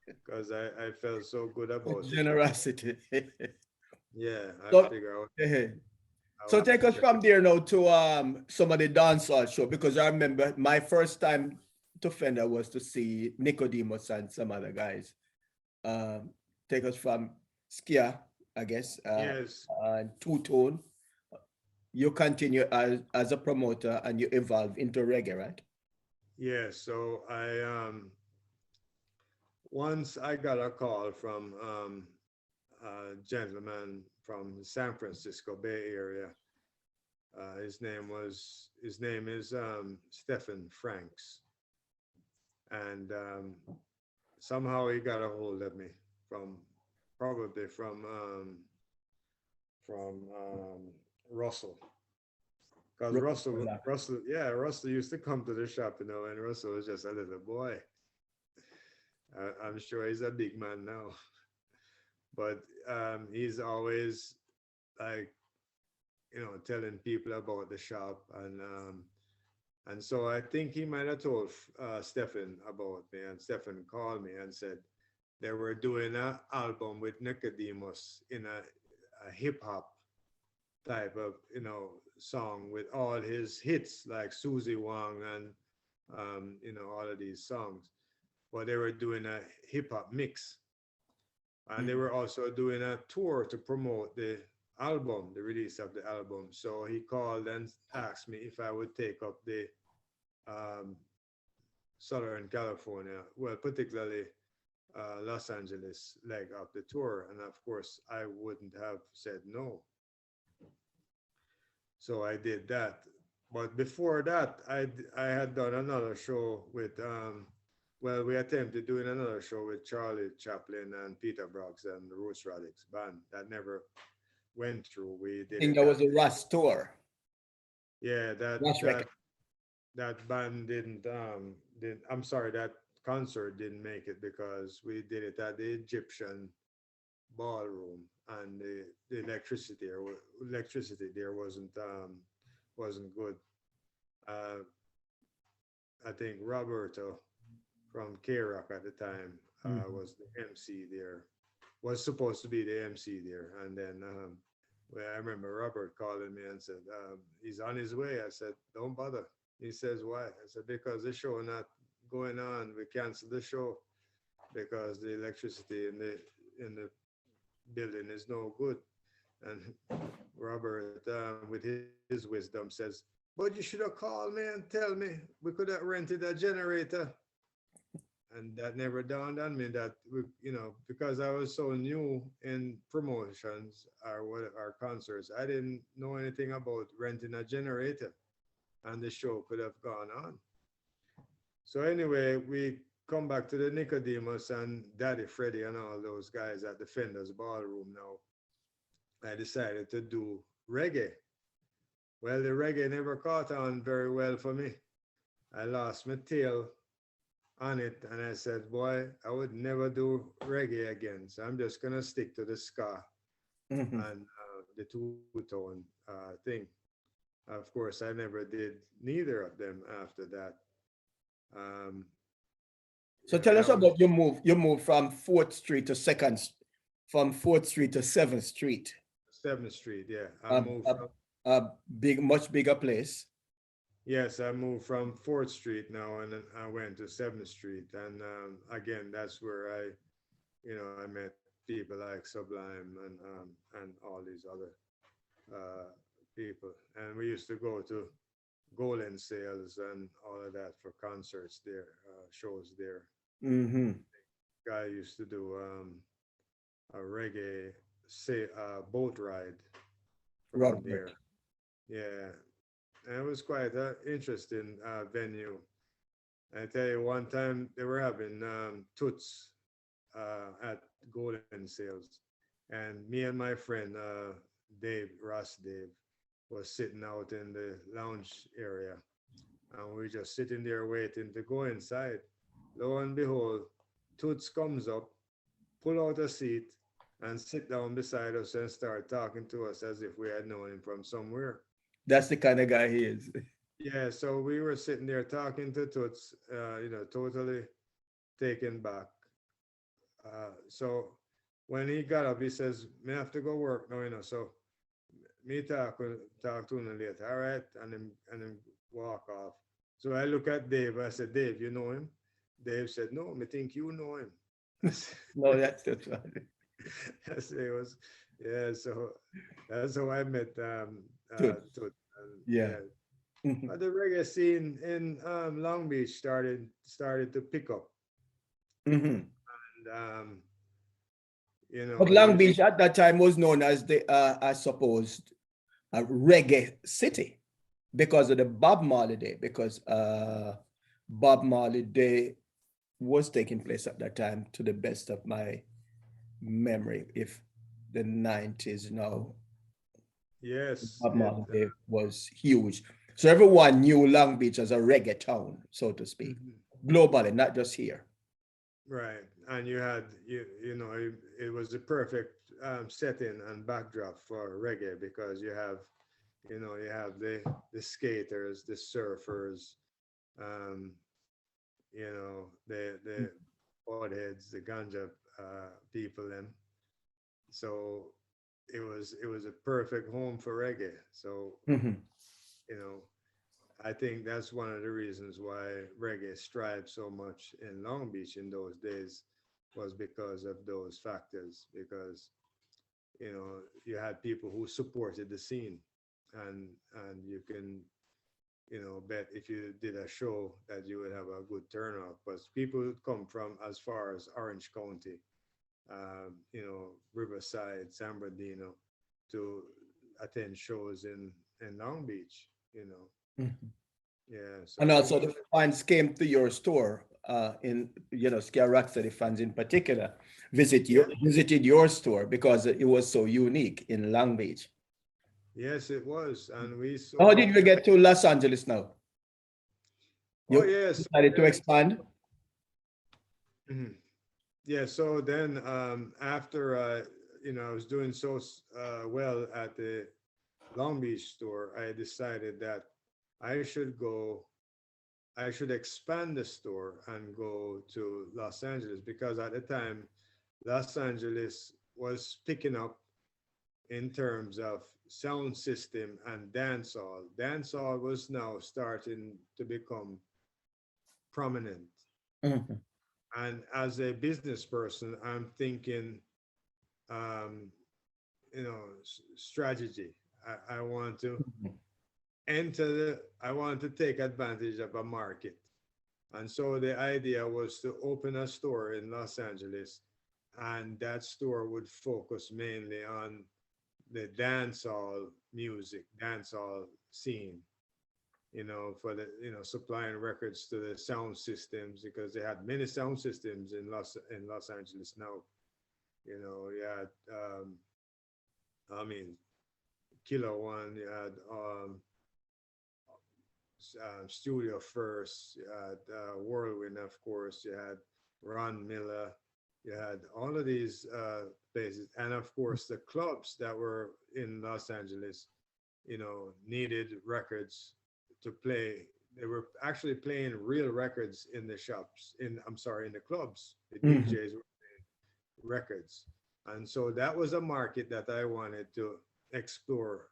Because I felt so good about it. Generosity. Yeah, I So- figure out. So take us from there now to some of the dancehall show, because I remember my first time to Fender was to see Nicodemus and some other guys take us from Ska, I guess, Yes. and two-tone. You continue as a promoter and you evolve into reggae, right? Yeah, so I once I got a call from a gentleman from San Francisco Bay Area. His name is Stephen Franks, and somehow he got a hold of me probably from Russell. Because Russell used to come to the shop, you know, and Russell was just a little boy. I'm sure he's a big man now, but he's always like, you know, telling people about the shop, and so I think he might have told Stephen about me, and Stephen called me and said they were doing an album with Nicodemus in a hip hop type of, you know, song with all his hits like Susie Wong and you know, all of these songs, but they were doing a hip hop mix, and they were also doing a tour to promote the album, the release of the album. So he called and asked me if I would take up the Southern California, well, particularly Los Angeles leg of the tour, and of course I wouldn't have said no. So I did that. But before that, I had done another show with, well, we attempted doing another show with Charlie Chaplin and Peter Brooks and the Roots Radix band. That never went through. We did I think that was a Russ tour. Yeah, that band didn't, I'm sorry, that concert didn't make it because we did it at the Egyptian ballroom, and the electricity there wasn't good. I think Roberto from K-Rock at the time was the MC there, was supposed to be the MC there, and then well, I remember Robert calling me and said he's on his way. I said, don't bother. He says, why? I said, because the show not going on. We canceled the show because the electricity in the building is no good. And Robert, with his wisdom, says, but you should have called me and tell me. We could have rented a generator. And that never dawned on me that, you know, because I was so new in promotions or concerts, I didn't know anything about renting a generator, and the show could have gone on. So anyway, we come back to the Nicodemus and Daddy Freddie and all those guys at the Fender's Ballroom now. I decided to do reggae. Well, the reggae never caught on very well for me. I lost my tail on it, and I said, boy, I would never do reggae again. So I'm just going to stick to the ska and the two-tone thing. Of course, I never did neither of them after that. So tell us about your move. You moved from 4th Street to 4th Street to 7th Street. 7th Street, yeah. I moved from much bigger place. Yes, I moved from 4th Street now, and then I went to 7th Street. And again, that's where I met people like Sublime and all these other people. And we used to go to Golden Sales and all of that for concerts there, shows there. Guy used to do a reggae boat ride from there. Yeah. And it was quite an interesting venue. I tell you, one time they were having toots at Golden Sales, and me and my friend Ross Dave, was sitting out in the lounge area, and we were just sitting there waiting to go inside. Lo and behold, Toots comes up, pull out a seat, and sit down beside us and start talking to us as if we had known him from somewhere. That's the kind of guy he is. Yeah, so we were sitting there talking to Toots, totally taken back. So when he got up, he says, "Me have to go work now, so me talk to him later, all right?" And then walk off. So I look at Dave. I said, Dave, you know him? Dave said, no, I think you know him. I said, No, that's right. I said, it was, yeah. So that's how I met Good. Tut. Yeah. But the reggae scene in Long Beach started to pick up, Mhm. and you know, But Long Beach at that time was known as the, I suppose, a reggae city because of the Bob Marley Day, because Bob Marley Day was taking place at that time, to the best of my memory, if the 90s now. yes, Bob Marley Day was huge. So everyone knew Long Beach as a reggae town, so to speak, globally, not just here. right. And you had you know it was the perfect setting and backdrop for reggae, because you have the skaters, the surfers, you know, the potheads, the ganja people, them. So it was a perfect home for reggae. So Mhm. you know, I think that's one of the reasons why reggae thrived so much in Long Beach in those days, was because of those factors. Because you know, you had people who supported the scene, and you can, you know, bet if you did a show that you would have a good turnout. But people would come from as far as Orange County, you know, Riverside, San Bernardino, to attend shows in Long Beach, you know. Mhm. Yeah. So And also the fans came to your store, in, you know, Ska Rocksteady fans in particular, visited your store because it was so unique in Long Beach. yes, it was, and we saw. How did you get to Los Angeles now? Oh You yes. decided to expand? Mhm. Yeah. So then, after you know, I was doing so well at the Long Beach store, I decided that I should expand the store and go to Los Angeles, because at the time, Los Angeles was picking up in terms of sound system and dancehall. Dancehall was now starting to become prominent. Mhm. And as a business person, I'm thinking, um, you know, strategy. I want to I want to take advantage of a market. And so the idea was to open a store in Los Angeles, and that store would focus mainly on the dancehall music, dancehall scene, you know, for the, you know, supplying records to the sound systems, because they had many sound systems in Los Angeles now. You know, you had, I mean, Killer One, you had Studio First, you had Whirlwind, of course, you had Ron Miller, you had all of these places, and of course the clubs that were in Los Angeles, you know, needed records to play. They were actually playing real records in the shops, in the clubs. The Mhm. DJs were playing records. And so that was a market that I wanted to explore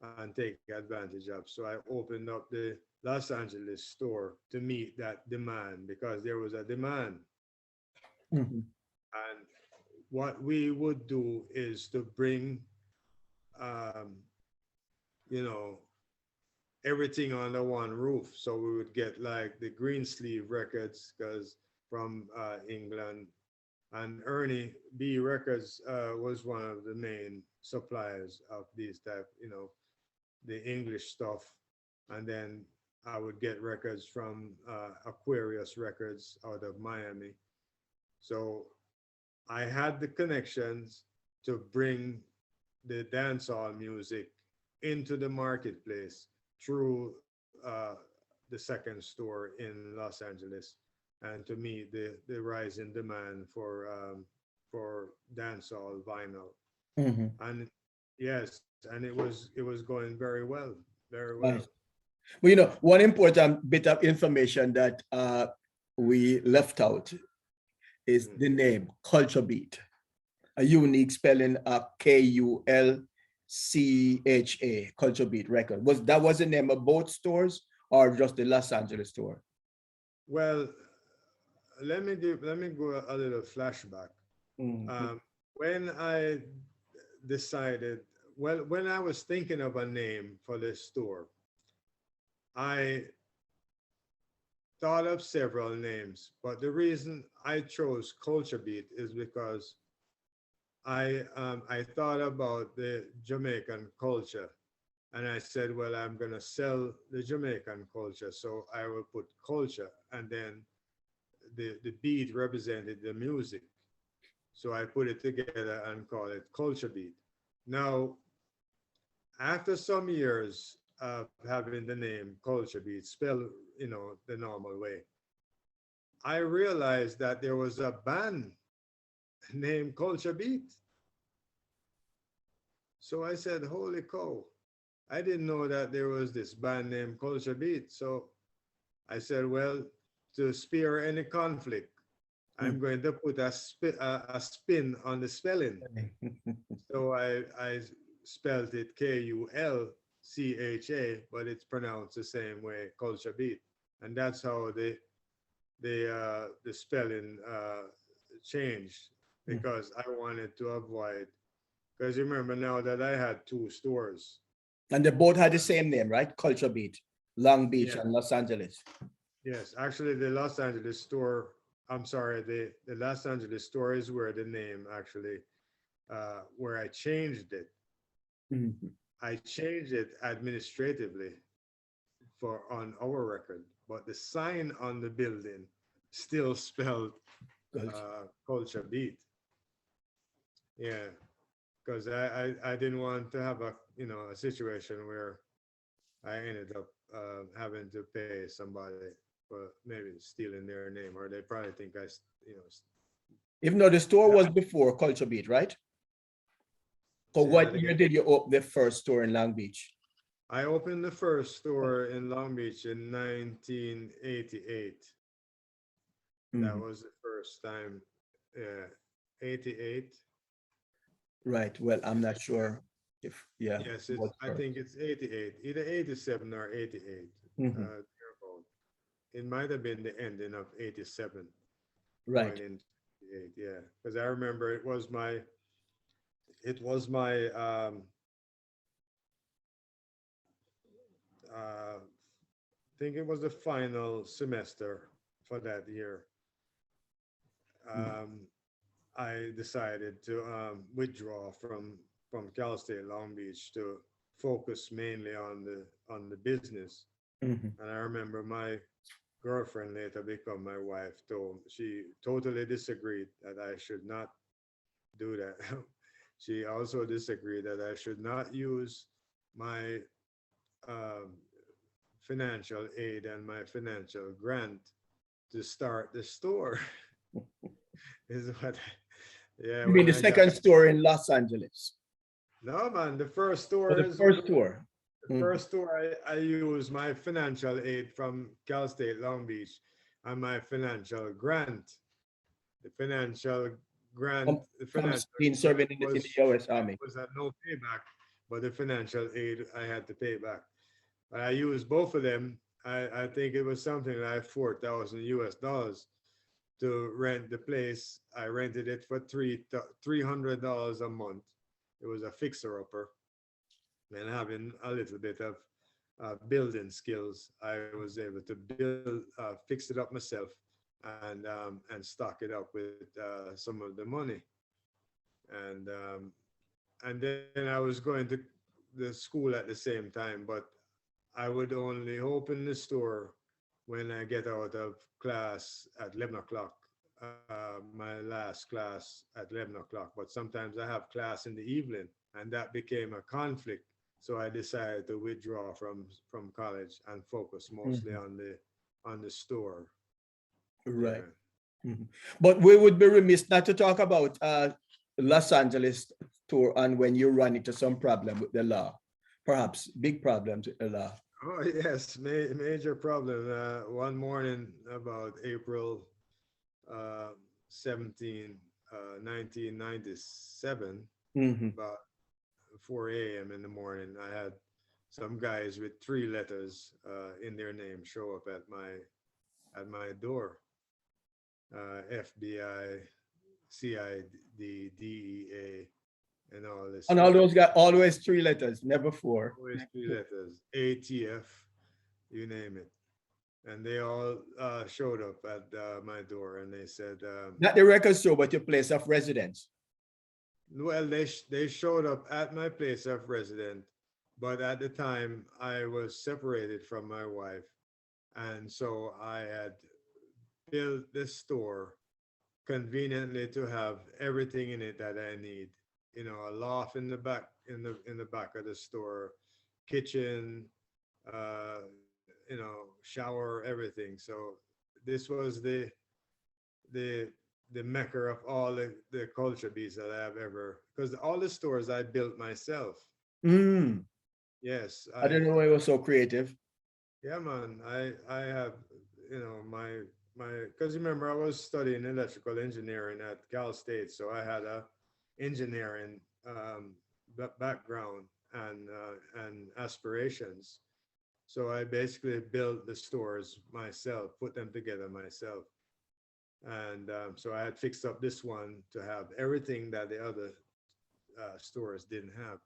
and take advantage of. So I opened up the Los Angeles store to meet that demand, because there was a demand. Mhm. And what we would do is to bring, um, you know, everything under one roof. So we would get like the Green Sleeve records, because from England, and Ernie B Records was one of the main suppliers of these type, you know, the English stuff. And then I would get records from Aquarius Records out of Miami. So I had the connections to bring the dancehall music into the marketplace through the second store in Los Angeles, and to meet the rising demand for dancehall vinyl. Mhm. And yes, and it was going very well, very well. Right. Well, you know, one important bit of information that we left out is the name Culture Beat, a unique spelling of Kulcha, Culture Beat Record. Was the name of both stores, or just the Los Angeles store? Well, let me go a little flashback. When I decided, well, when I was thinking of a name for this store, I thought of several names, but the reason I chose Culture Beat is because I thought about the Jamaican culture, and I said, well, I'm gonna sell the Jamaican culture, so I will put culture, and then the beat represented the music. So I put it together and call it Culture Beat. Now, after some years of having the name Culture Beat spelled, the normal way, I realized that there was a band named Culture Beat. So I said, holy cow, I didn't know that there was this band named Culture Beat. So I said, well, to spare any conflict, I'm going to put a spin on the spelling. So I spelled it Kulcha, but it's pronounced the same way, Culture Beat. And that's how the spelling changed, because I wanted to avoid, because remember now that I had two stores. And they both had the same name, right? Culture Beat, Long Beach and Los Angeles. Yes, actually the Los Angeles store, I'm sorry, the Los Angeles store is where the name actually, where I changed it. I changed it administratively on our record, but the sign on the building still spelled Culture Beat. Yeah, because I didn't want to have a situation where I ended up having to pay somebody for maybe stealing their name, or they probably think Even though the store was before Culture Beat, right? So what year did you open the first store in Long Beach? I opened the first store in Long Beach in 1988. That was the first time. 88. Right. Well, I'm not sure if, Yes, I think it's 88, either 87 or 88. It might have been the ending of 87. Right. Going into 88, yeah. Because I remember it was my I think it was the final semester for that year. I decided to withdraw from Cal State Long Beach to focus mainly on the business. And I remember my girlfriend, later become my wife, she totally disagreed that I should not do that. She also disagreed that I should not use my financial aid and my financial grant to start the store. Is what, yeah. You mean the second store in Los Angeles? No, man, the first store. The first store. The first store, I used my financial aid from Cal State Long Beach and my financial grant. The financial grant, being serving in the U.S. Army. Was at no payback, but the financial aid I had to pay back. But I used both of them. I think it was something like $4,000 US to rent the place. I rented it for $300 a month. It was a fixer-upper. And having a little bit of building skills, I was able to fix it up myself and stock it up with some of the money. And then I was going to the school at the same time, but I would only open the store when I get out of class at 11 o'clock, my last class at 11 o'clock. But sometimes I have class in the evening, and that became a conflict. So I decided to withdraw from college and focus mostly on the store. Right. Yeah. But we would be remiss not to talk about Los Angeles tour and when you run into some problem with the law, perhaps big problems with the law. Oh yes, major problem. One morning about April 17, 1997, about 4 a.m. in the morning, I had some guys with 3 letters in their name show up at my door. FBI, CID, DEA, and all this. And all those got always 3 letters, never 4. Always 3 letters. ATF, you name it. And they all showed up at my door, and they said, Not the record store, but your place of residence. well, they showed up at my place of residence, but at the time I was separated from my wife, and so I had built this store conveniently to have everything in it that I need. You know, a loft in the back, in the back of the store, kitchen, you know, shower, everything. So this was the mecca of all the culture beats that I have ever, because all the stores I built myself. Mm. Yes. I didn't know it was so creative. Yeah, man. I have, you know, my, because remember I was studying electrical engineering at Cal State. So I had a engineering background and aspirations. So I basically built the stores myself, put them together myself. And so I had fixed up this one to have everything that the other stores didn't have.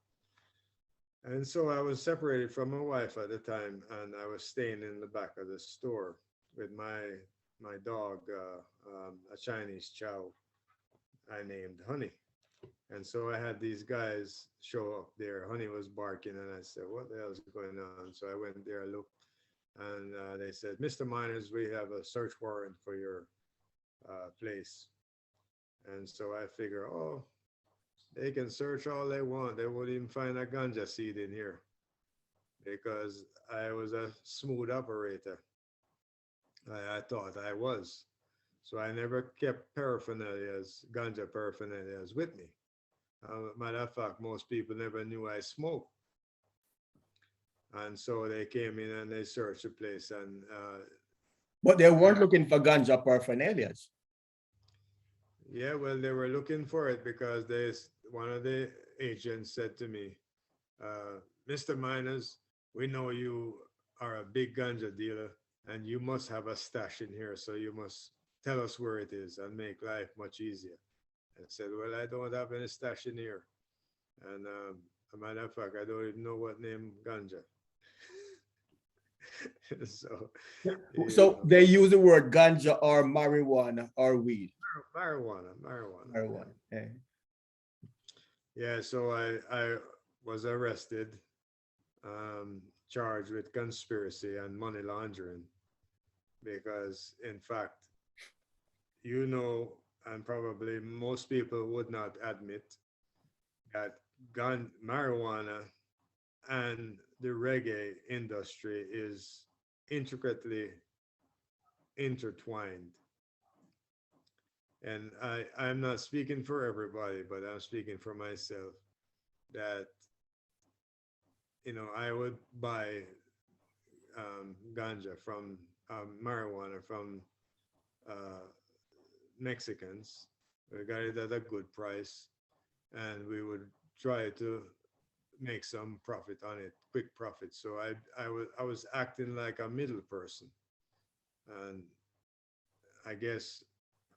And so I was separated from my wife at the time, and I was staying in the back of the store with my dog, a Chinese chow I named Honey. And so I had these guys show up there. Honey was barking, and I said, what the hell is going on? So I went there, looked, and they said, Mr. Miners, we have a search warrant for your place. And so I figure, oh, they can search all they want. They won't even find a ganja seed in here, because I was a smooth operator. I thought I was. So I never kept ganja paraphernalia with me. Matter of fact, most people never knew I smoked. And so they came in and they searched the place. And But they weren't looking for ganja paraphernalia. yeah, well, they were looking for it because one of the agents said to me, Mr. Miners, we know you are a big ganja dealer and you must have a stash in here. So you must tell us where it is and make life much easier. I said, well, I don't have any stash in here. And a matter of fact, I don't even know what name ganja. So they use the word ganja or marijuana or weed. Marijuana. Okay. Yeah, so I was arrested, charged with conspiracy and money laundering, because in fact, you know, and probably most people would not admit that marijuana and the reggae industry is intricately intertwined. And I'm not speaking for everybody, but I'm speaking for myself, that, you know, I would buy ganja from marijuana from Mexicans. We got it at a good price, and we would try to make some profit on it, quick profit. So I was acting like a middle person, and I guess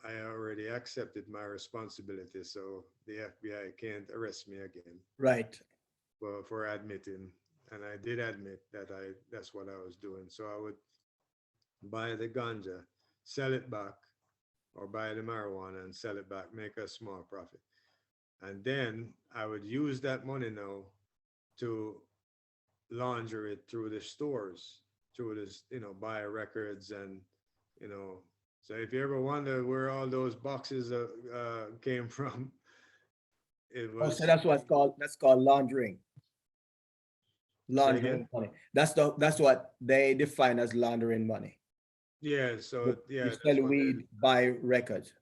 I already accepted my responsibility, so the FBI can't arrest me again. Right. For admitting, and I did admit that that's what I was doing. So I would buy the ganja, sell it back, or buy the marijuana and sell it back, make a small profit. And then I would use that money now to launder it through the stores, through this, you know, buy records and, you know. So if you ever wonder where all those boxes came from, it was. So that's called laundering. Laundering money. That's what they define as laundering money. Yeah. So yeah. You sell weed, buy records.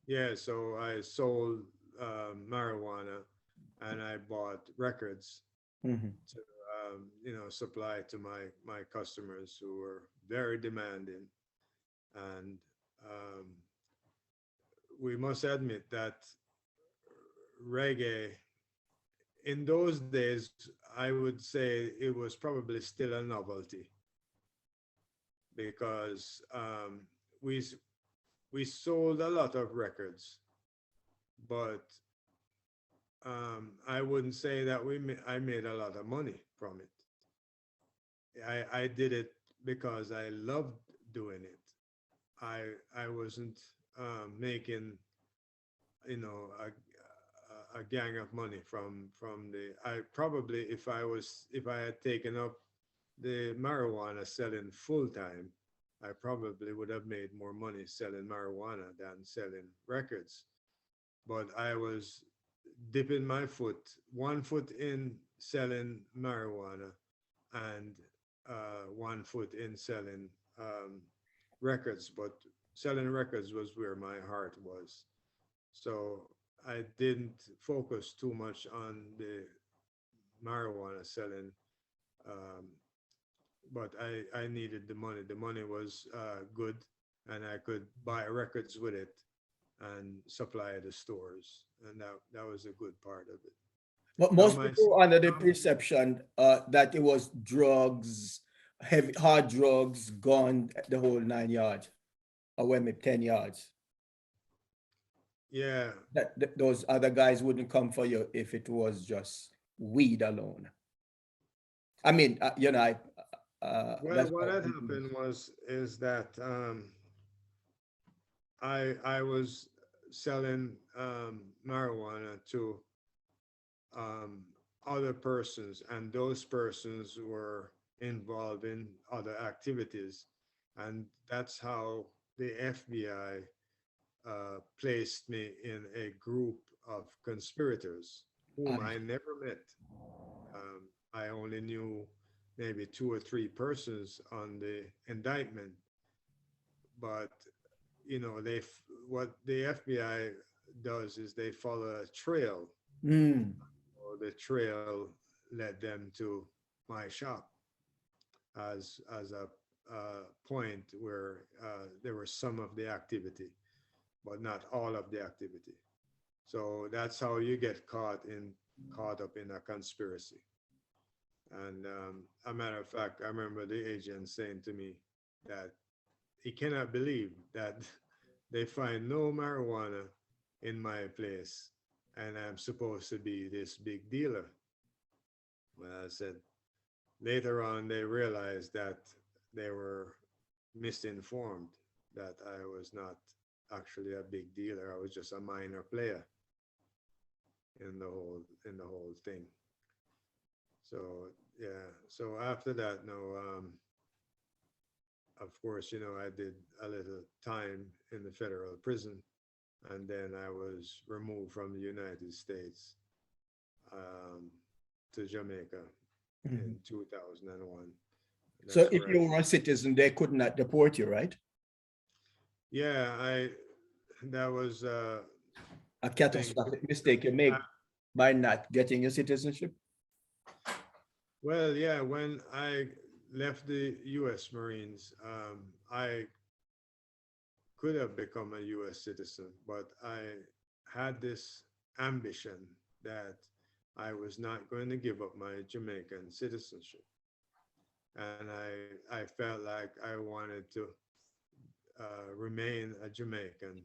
Yeah. So I sold marijuana, and I bought records Mm-hmm. to you know, supply to my customers who were very demanding. And we must admit that reggae in those days, I would say it was probably still a novelty, because we sold a lot of records, but I wouldn't say that I made a lot of money from it. I did it because I loved doing it. I wasn't making, you know, a gang of money from the. I probably, if I had taken up the marijuana selling full time, I probably would have made more money selling marijuana than selling records. But I was dipping my foot, one foot in selling marijuana, and one foot in selling records. But selling records was where my heart was. So I didn't focus too much on the marijuana selling, but I needed the money. The money was good, and I could buy records with it and supply the stores, and that was a good part of it. But most people were under the perception that it was drugs, heavy, hard drugs, gone the whole 9 yards, or maybe 10 yards. Yeah. That those other guys wouldn't come for you if it was just weed alone. I mean, you know, well, what had happened is that I was selling marijuana to other persons, and those persons were involved in other activities, and that's how the FBI placed me in a group of conspirators whom I never met. I only knew maybe 2 or 3 persons on the indictment, but you know, what the FBI does is they follow a trail. Or the trail led them to my shop as a point where there was some of the activity, but not all of the activity. So that's how you get caught up in a conspiracy. And a matter of fact, I remember the agent saying to me that he cannot believe that they find no marijuana in my place, and I'm supposed to be this big dealer. Well, I said, later on, they realized that they were misinformed, that I was not actually a big dealer. I was just a minor player in the whole thing. So yeah, so after that, no, of course, you know, I did a little time in the federal prison, and then I was removed from the United States to Jamaica in 2001. So if you were a citizen, they could not deport you, right? Yeah, that was a catastrophic mistake you made by not getting your citizenship. Well, yeah, when I left the U.S. Marines, I could have become a U.S. citizen, but I had this ambition that I was not going to give up my Jamaican citizenship. And I felt like I wanted to remain a Jamaican.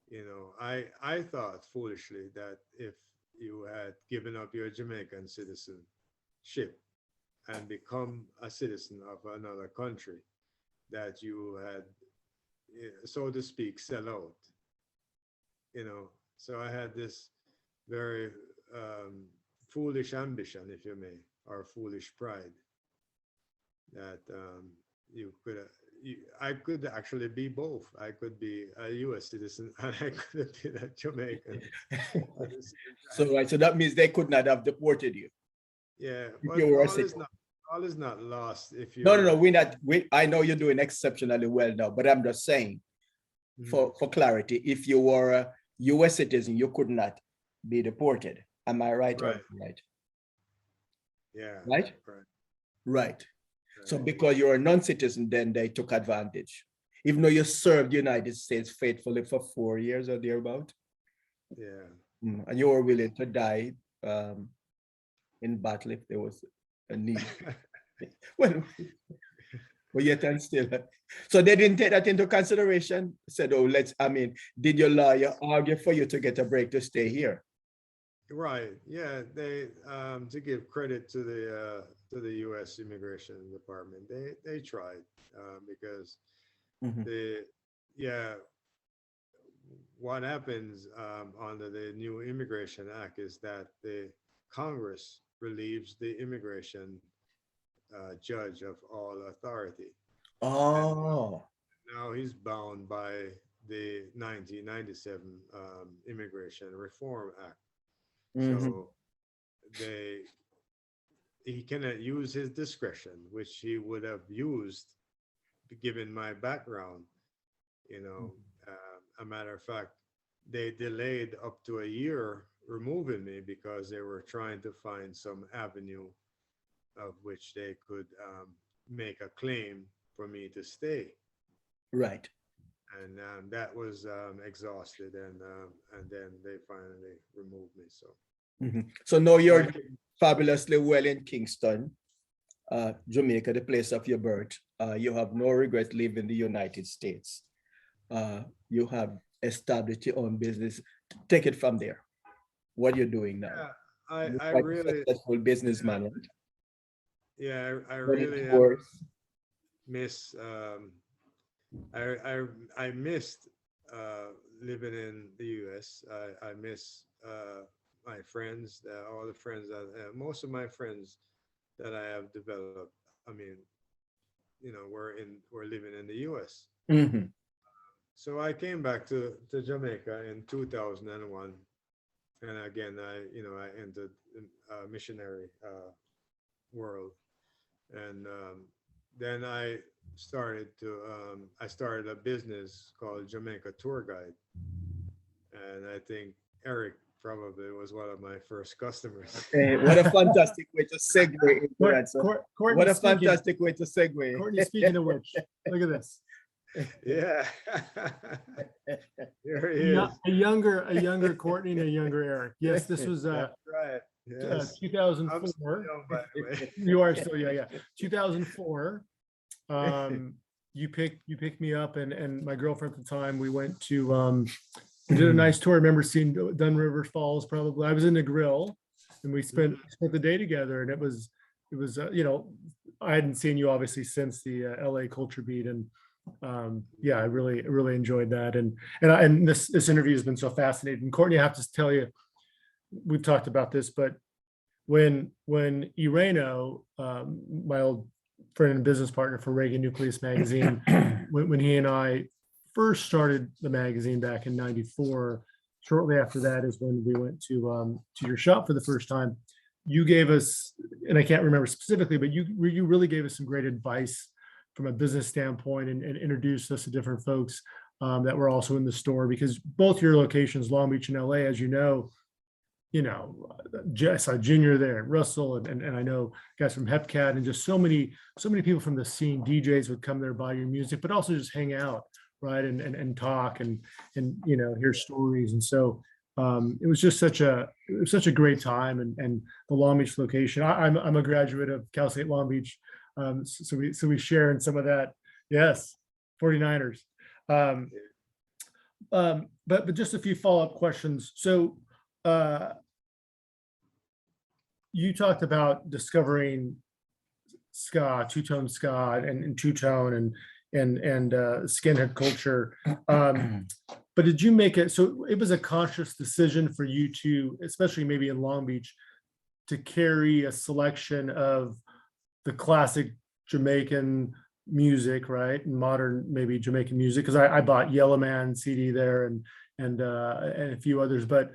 You know, I thought foolishly that if you had given up your Jamaican citizenship and become a citizen of another country, that you had, so to speak, sell out. You know, so I had this very foolish ambition, if you may, or foolish pride, that I could actually be both. I could be a U.S. citizen and I could have been a Jamaican. So that means they could not have deported you. Yeah, if but you were all is not lost. If you no, I know you're doing exceptionally well now, but I'm just saying, for clarity, if you were a U.S. citizen, you could not be deported. Am I right? Right. Or right? Yeah. Right? Right. So because you're a non-citizen, then they took advantage. Even though you served the United States faithfully for 4 years or thereabout. Yeah. And you were willing to die in battle if there was a need. Well, but yet and still. So they didn't take that into consideration. Said, oh, did your lawyer argue for you to get a break to stay here? Right. Yeah. They to give credit to the U.S. Immigration Department, they tried because what happens under the new Immigration Act is that the Congress relieves the immigration judge of all authority. Oh. And now he's bound by the 1997 Immigration Reform Act. So he cannot use his discretion, which he would have used given my background. A matter of fact, they delayed up to a year removing me because they were trying to find some avenue of which they could make a claim for me to stay. Right. And that was exhausted, and then they finally removed me. So, so now you're fabulously well in Kingston, Jamaica, the place of your birth. You have no regret leaving the United States. You have established your own business. Take it from there. What you're doing now? Yeah, I really successful businessman. Right? Yeah, I really miss. I missed living in the U.S. I miss my friends, all the friends that most of my friends that I have developed. I mean, we're living in the U.S. So I came back to Jamaica in 2001, and again I entered missionary world, and then I started a business called Jamaica Tour Guide, and I think Eric probably was one of my first customers. Hey, what a fantastic way to segue into that. What a fantastic way to segue. Courtney, speaking of which, look at this. Yeah. Here he is. A younger Courtney and a younger Eric. Yes, this was right. Yes. 2004. Young, by the way. You are still, yeah. 2004. You picked me up and my girlfriend at the time. We went to we did a nice tour. I remember seeing Dun River Falls. Probably I was in the grill, and we spent the day together. And it was I hadn't seen you obviously since the LA Culture Beat, and I really enjoyed that. And this interview has been so fascinating. Courtney, I have to tell you, we've talked about this, but when Ireno, my old friend and business partner for Reggae Nucleus magazine, when he and I first started the magazine back in '94, shortly after that is when we went to your shop for the first time. You gave us, and I can't remember specifically, but you really gave us some great advice from a business standpoint, and introduced us to different folks that were also in the store, because both your locations, Long Beach and LA, as you know, I saw Junor there, and Russell, and I know guys from Hepcat, and just so many people from the scene. DJs would come there, buy your music, but also just hang out, right, and talk and hear stories. And so it was just such a great time. And the Long Beach location, I'm a graduate of Cal State Long Beach, so we share in some of that. Yes, 49ers. But just a few follow-up questions. So you talked about discovering ska, two-tone ska, and two-tone and skinhead culture. But did you make it, so it was a conscious decision for you to, especially maybe in Long Beach, to carry a selection of the classic Jamaican music, right? And modern, maybe Jamaican music, because I bought Yellow Man CD there and a few others, but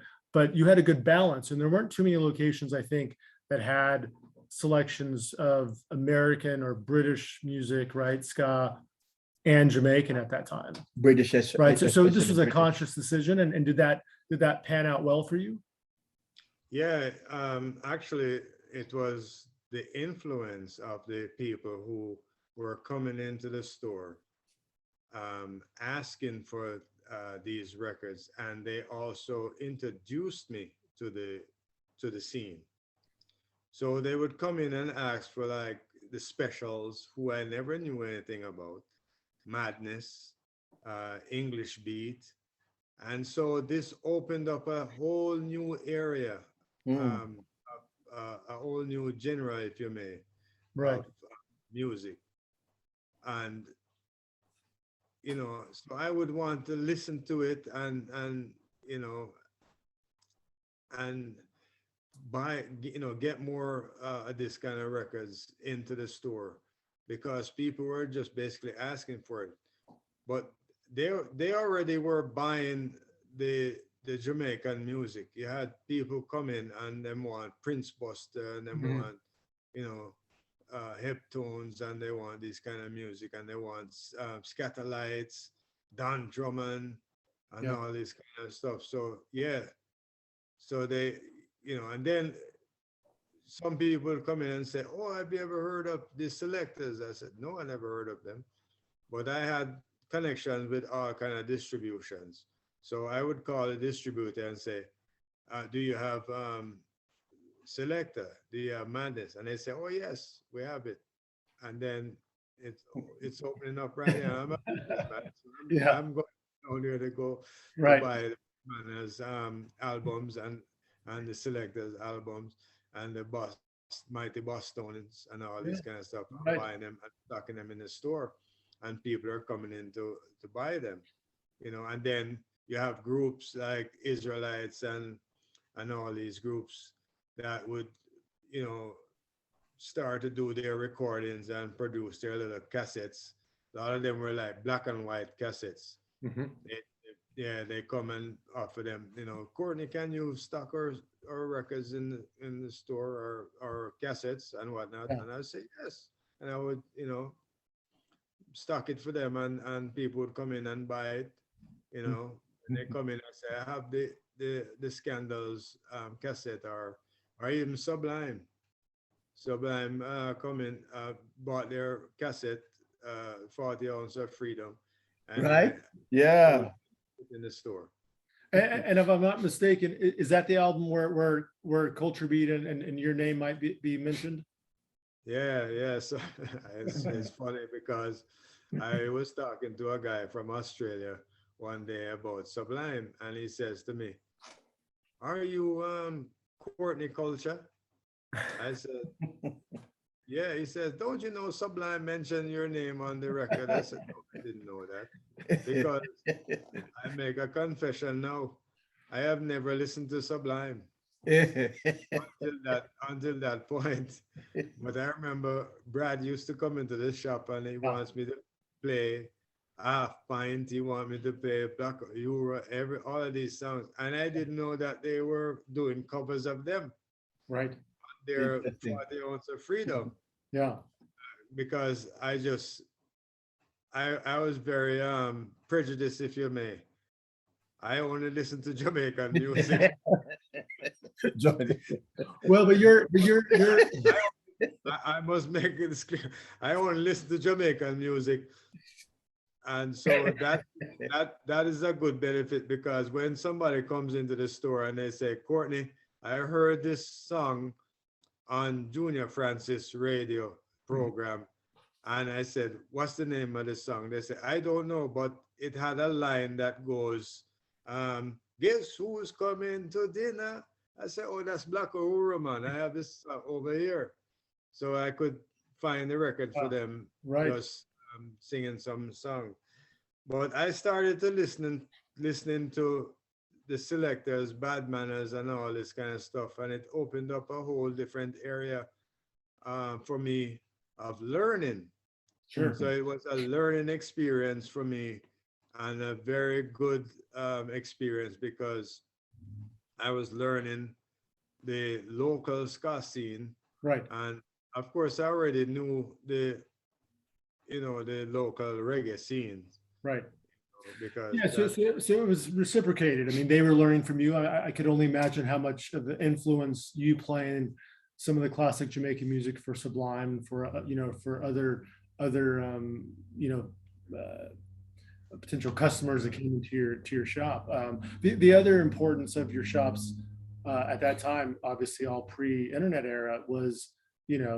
you had a good balance, and there weren't too many locations, I think, that had selections of American or British music, right? Ska and Jamaican at that time. British, right? So this was a conscious decision, and did that pan out well for you? Yeah, actually, it was the influence of the people who were coming into the store, asking for these records, and they also introduced me to to the scene. So they would come in and ask for like the specials who I never knew anything about, Madness, English Beat. And so this opened up a whole new area, a whole new genre, if you may, Right. of music. And, you know, so I would want to listen to it and you know, and buy, you know, get more of this kind of records into the store, because people were just basically asking for it. But they already were buying the Jamaican music. You had people come in and they want Prince Buster and they want, you know, hip tones, and they want this kind of music, and they want Scatterlights, Don Drummond, and all this kind of stuff. So yeah, so they, you know, and then some people come in and say, "Oh, have you ever heard of the Selectors?" I said, "No, I never heard of them," but I had connections with all kind of distributions. So I would call a distributor and say, "Do you have Selector? Do you have Madness?" And they say, "Oh yes, we have it." And then it's opening up right now. I'm going down there to go to buy the Madness albums and the Selectors albums and the Mighty Bostonians and all this kind of stuff. I'm buying them and stocking them in the store, and people are coming in to buy them, you know. And then you have groups like Israelites and all these groups that would, you know, start to do their recordings and produce their little cassettes. A lot of them were like black and white cassettes. They come and offer them, you know, "Courtney, can you stock our records in the store, or cassettes and whatnot?" And I would say yes, and I would, you know, stock it for them, and people would come in and buy it, you know. And they come in and say, "I have the Scandals cassette," or even Sublime come in, bought their cassette, 40 ounce of Freedom, and in the store. And if I'm not mistaken, is that the album where Culture Beat and your name might be mentioned? Yeah. So it's funny because I was talking to a guy from Australia one day about Sublime, and he says to me, "Are you Courtney Kulcha?" I said, "Yeah." He says, "Don't you know Sublime mentioned your name on the record?" I said, "No, I didn't know that." Because I make a confession now. I have never listened to Sublime until that point. But I remember Brad used to come into the shop and he wants me to play Half Pint. He wanted me to play Black Euro, all of these songs. And I didn't know that they were doing covers of them. Right. Their 40 Ounce of Freedom. Yeah. Because I was very prejudiced, if you may. I only listen to Jamaican music. Well, but you're I must make this clear. I only listen to Jamaican music. And so that is a good benefit, because when somebody comes into the store and they say, "Courtney, I heard this song on Junor Francis radio program." And I said, "What's the name of the song?" They said, "I don't know, but it had a line that goes, guess who's coming to dinner?" I said, "Oh, that's Black Uhuru, man. I have this over here." So I could find the record for them, just singing some song. But I started to listening to the Selectors, Bad Manners, and all this kind of stuff. And it opened up a whole different area for me of learning. Sure. So it was a learning experience for me, and a very good experience, because I was learning the local ska scene. Right. And of course, I already knew the local reggae scene. Right. Because so it was reciprocated. I mean, they were learning from you. I could only imagine how much of the influence you playing some of the classic Jamaican music for Sublime, for for other potential customers that came into your shop. The other importance of your shops at that time, obviously all pre-internet era, was,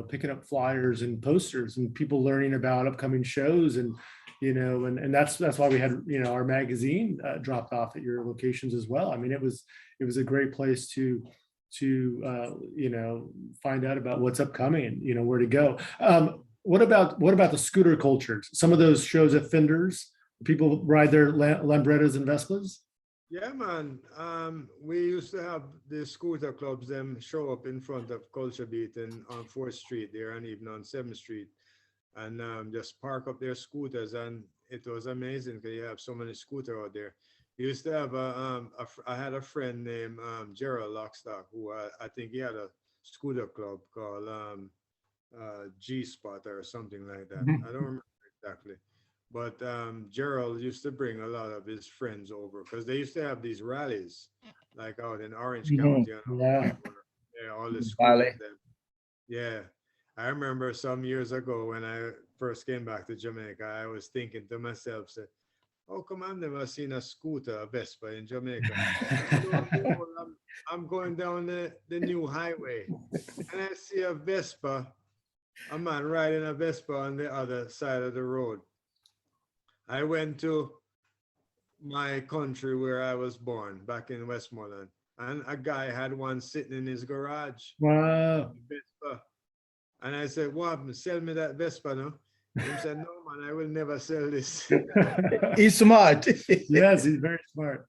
picking up flyers and posters and people learning about upcoming shows, and and that's why we had our magazine dropped off at your locations as well. I mean, it was a great place to find out about what's upcoming, where to go. What about the scooter cultures? Some of those shows at Fenders, people ride their Lambrettas and Vespas. Yeah, man. We used to have the scooter clubs, them show up in front of Culture Beat and on 4th Street there, and even on 7th Street, and just park up their scooters. And it was amazing because you have so many scooters out there. We used to have I had a friend named Gerald Lockstock, who I think he had a scooter club called G-Spot or something like that. I don't remember exactly. But Gerald used to bring a lot of his friends over because they used to have these rallies like out in Orange County. Yeah. All the schools. Yeah. I remember some years ago when I first came back to Jamaica, I was thinking to myself, say, "Oh, come on, I've never seen a scooter, a Vespa in Jamaica." I'm going down the new highway and I see a Vespa, a man riding a Vespa on the other side of the road. I went to my country where I was born, back in Westmoreland, and a guy had one sitting in his garage. Wow. Vespa. And I said, "What happened? Sell me that Vespa, no?" He said, "No, man, I will never sell this." He's smart. Yes, he's very smart.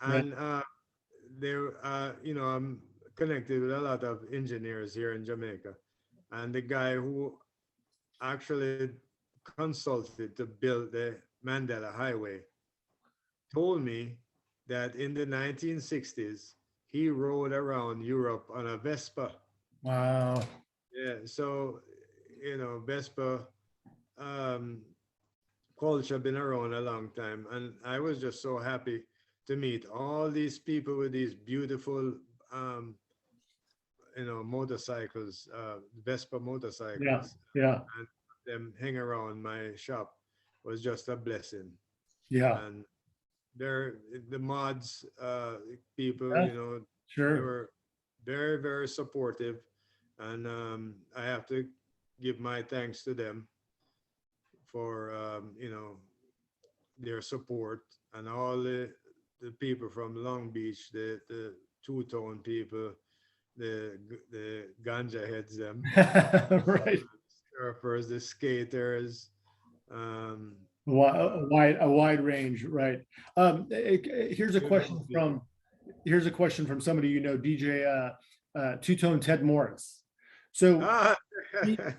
And I'm connected with a lot of engineers here in Jamaica. And the guy who actually consulted to build the Mandela Highway told me that in the 1960s, he rode around Europe on a Vespa. Wow. Yeah, so, Vespa culture been around a long time. And I was just so happy to meet all these people with these beautiful, motorcycles, Vespa motorcycles. Yeah. And them hang around my shop was just a blessing. Yeah. And they're the mods people, Sure. they were very, very supportive. And I have to give my thanks to them for, their support, and all the people from Long Beach, the two-tone people, the ganja heads, them. Right. Surfers, the skaters. A wide range, right? Here's a question from somebody DJ Two-Tone Ted Morris. So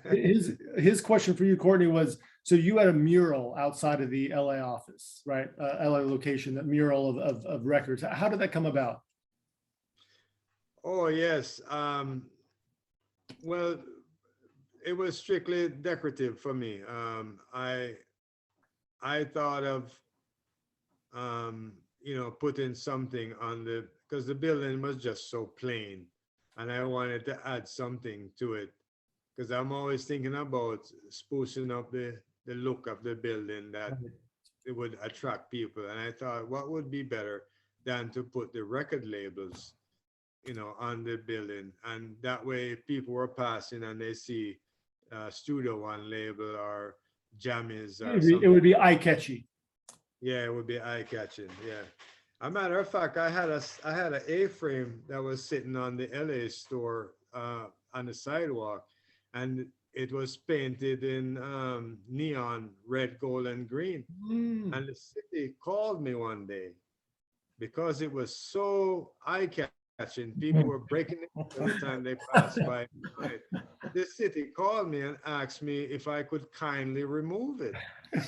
his question for you, Courtney, was: so you had a mural outside of the LA office, right? LA location, that mural of records. How did that come about? Oh yes. Well, it was strictly decorative for me. I thought of putting something on because the building was just so plain, and I wanted to add something to it, because I'm always thinking about sprucing up the look of the building, that it would attract people. And I thought, what would be better than to put the record labels, on the building, and that way people were passing and they see Studio One label or Jammies. It would be eye-catchy. Yeah, it would be eye-catching. Yeah. A matter of fact, I had an A-frame that was sitting on the LA store on the sidewalk, and it was painted in neon red, gold, and green. And the city called me one day because it was so eye-catching. People were breaking it every time they passed by. The city called me and asked me if I could kindly remove it.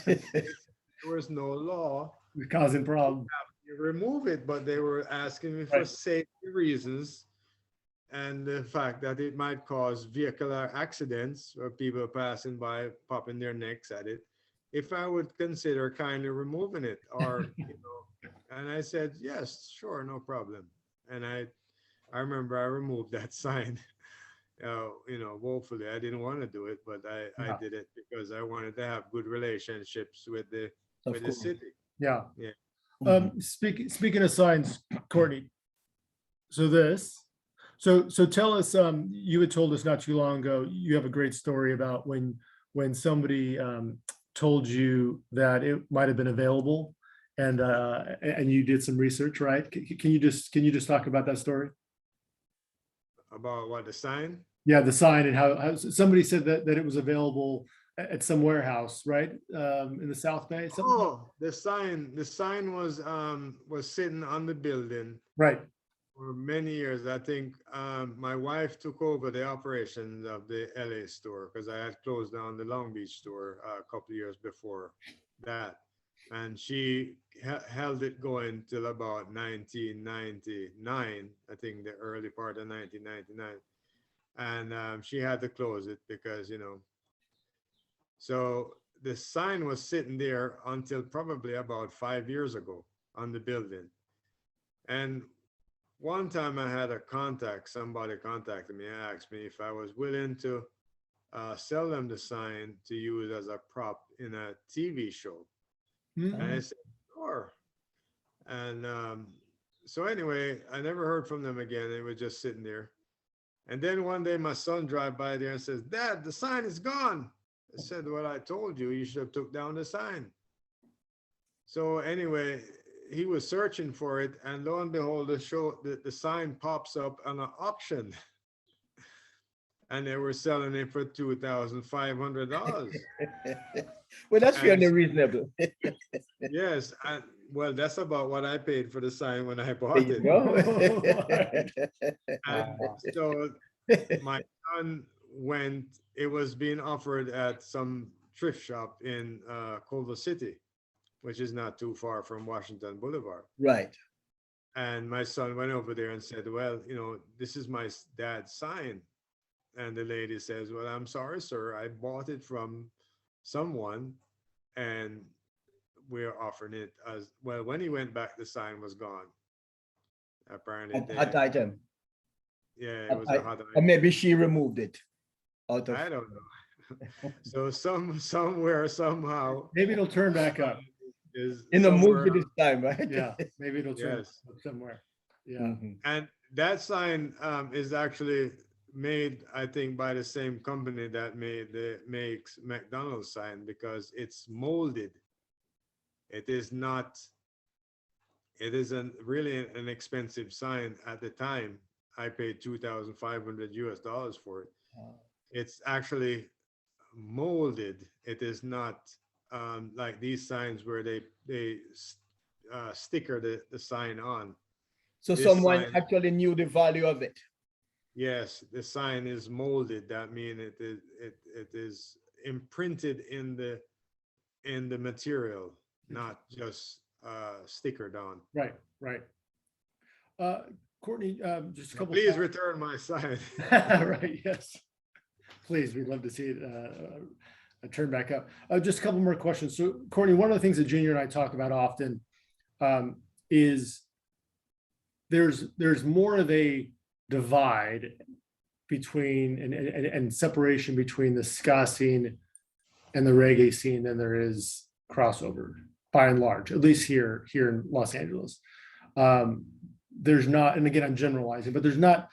There was no law causing problems. You remove it, but they were asking me for safety reasons and the fact that it might cause vehicular accidents or people passing by popping their necks at it, if I would consider kindly removing it, or and I said yes, sure, no problem. And I remember I removed that sign. Woefully, I didn't want to do it, but I did it because I wanted to have good relationships with the city. Yeah. Yeah. Speaking of signs, Courtney, So this, so tell us, you had told us not too long ago, you have a great story about when somebody told you that it might have been available, and you did some research, right? Can you just talk about that story? About what, the sign? Yeah, the sign, and how somebody said that it was available at some warehouse, right? In the South Bay. Oh, the sign was sitting on the building Right. for many years. I think my wife took over the operations of the LA store because I had closed down the Long Beach store a couple of years before that. And she held it going till about 1999, I think the early part of 1999. And she had to close it because, so the sign was sitting there until probably about 5 years ago on the building. And one time I had somebody contacted me and asked me if I was willing to sell them the sign to use as a prop in a TV show. And I said, sure. And so anyway, I never heard from them again. It was just sitting there. And then one day my son drive by there and says, Dad, the sign is gone. I said, well, I told you, you should have took down the sign. So anyway, he was searching for it, and lo and behold, the sign pops up on an auction. And they were selling it for $2,500. Well, that's fairly reasonable. Yes, well, that's about what I paid for the sign when I bought There you it. go. And so my son went, it was being offered at some thrift shop in Culver City, which is not too far from Washington Boulevard. Right. And my son went over there and said, well, this is my dad's sign. And the lady says, well, I'm sorry, sir, I bought it from someone and we're offering it as well. When he went back, the sign was gone. Apparently, Hot item. Yeah, it was a hot item. Or maybe she removed it out of. I don't know. So somewhere, somehow. Maybe it'll turn back up. Is In a movie this time, right? Yeah, maybe it'll turn Yes. up somewhere. Yeah. Mhm. And that sign is actually made, I think, by the same company that makes McDonald's sign, because it's molded. It is not. It isn't really an expensive sign at the time. I paid $2,500 for it. It's actually molded. It is not like these signs where they sticker the sign on. So This someone sign- actually knew the value of it. Yes, the sign is molded. That means it is imprinted in the material, not just stickered on. Right. Courtney, just a couple. Please return my sign. Right. Yes. Please, we'd love to see it turn back up. Just a couple more questions. So, Courtney, one of the things that Junor and I talk about often is there's more of a divide between and separation between the ska scene and the reggae scene than there is crossover, by and large, at least here in Los Angeles. There's not, and again, I'm generalizing, but there's not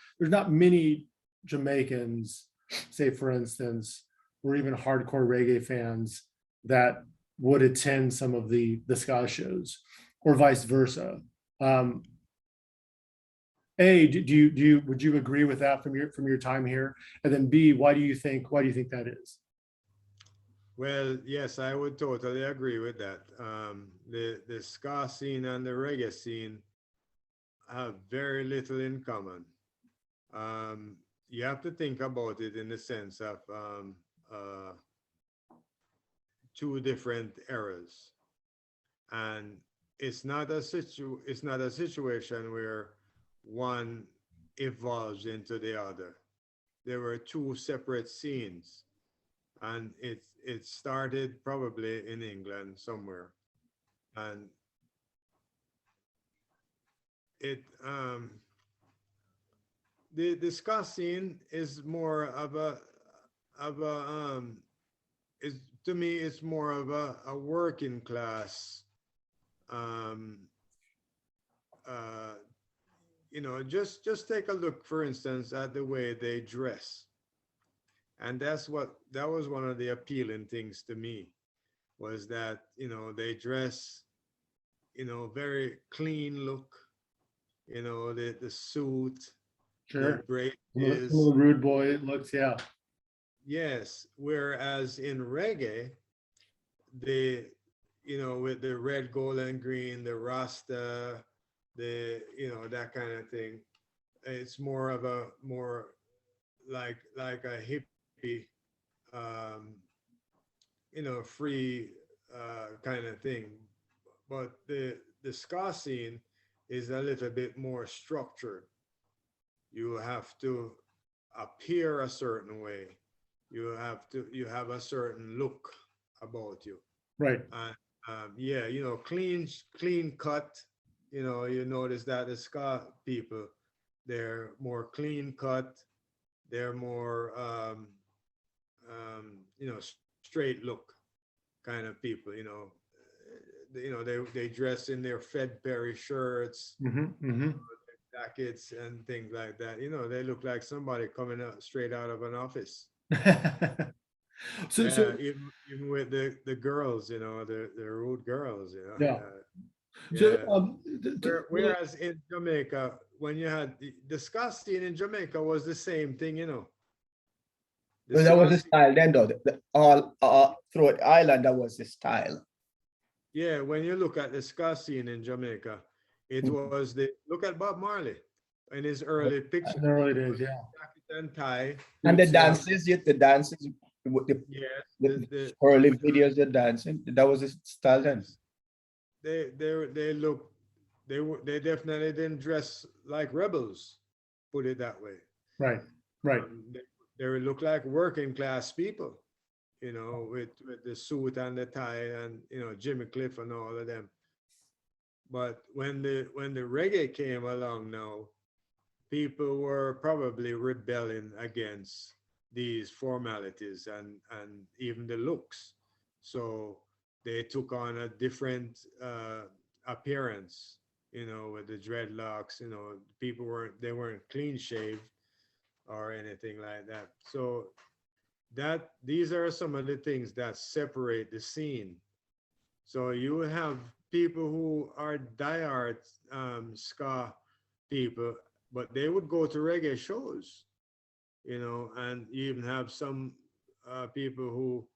many Jamaicans, say for instance, or even hardcore reggae fans that would attend some of the ska shows, or vice versa. A, would you agree with that from your time here? And then B, why do you think that is? Well, yes, I would totally agree with that. The ska scene and the reggae scene have very little in common. You have to think about it in the sense of two different eras, and it's not a situation where one evolves into the other. There were two separate scenes, and it started probably in England somewhere, and the ska scene is more of to me it's more of a working class you know, just take a look, for instance, at the way they dress. And that was one of the appealing things to me, was that, you know, they dress, you know, very clean look, you know, the suit, the Sure. Some of braces. the rude boy looks, yeah. Yes. Whereas in reggae, you know, with the red, gold, and green, the Rasta, you know, that kind of thing, it's more of a like a hippie, um, you know, free kind of thing. But the ska scene is a little bit more structured. You have to appear a certain way. You have a certain look about you. Right. And yeah, you know, clean cut. You know, you notice that the ska people, they're more clean cut. They're more you know, straight look kind of people. You know, they dress in their Fed Perry shirts, jackets, and things like that. You know, they look like somebody coming out straight out of an office. So Even with the girls, you know, the rude girls, you know. Yeah. Yeah. Whereas in Jamaica, when you had the ska scene in Jamaica was the same thing, you know. Well, that was the style then, though. All throughout the island, that was the style. Yeah, when you look at the ska scene in Jamaica, it was look at Bob Marley in his early pictures. In the early days, yeah. Jacket and tie. And the dances, Yes, the early videos, the dancing, that was the style then. They definitely didn't dress like rebels, put it that way. Right. They look like working class people, you know, with the suit and the tie, and, you know, Jimmy Cliff and all of them. But when the reggae came along now, people were probably rebelling against these formalities and even the looks. So they took on a different appearance, you know, with the dreadlocks. You know, people weren't clean shaved or anything like that. So these are some of the things that separate the scene. So you have people who are diehard ska people, but they would go to reggae shows, you know, and you even have some people who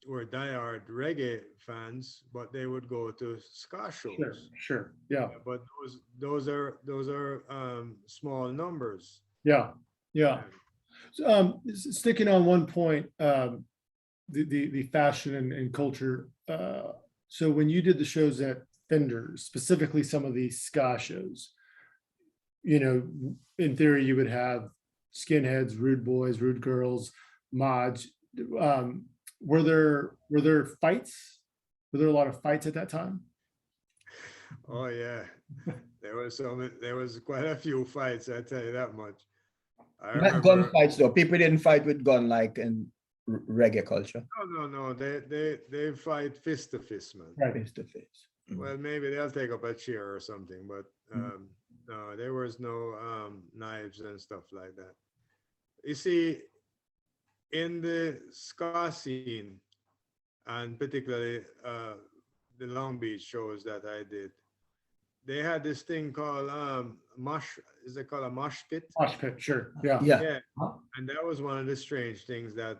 were diehard reggae fans, but they would go to ska shows. Sure. Yeah. But those are small numbers. Yeah. So, sticking on one point, the fashion and culture. So when you did the shows at Fender's, specifically some of these ska shows, you know, in theory, you would have skinheads, rude boys, rude girls, mods. Were there fights? Were there a lot of fights at that time? Oh yeah, there was quite a few fights. I tell you that much. Not gun fights though. People didn't fight with gun like in reggae culture. No. They fight fist to fist, man. Right. Face to face. Well, maybe they'll take up a chair or something, but no, there was no knives and stuff like that. You see, in the ska scene, and particularly the Long Beach shows that I did, they had this thing called mosh. Is it called a mosh pit? Mosh pit, sure. Yeah. And that was one of the strange things that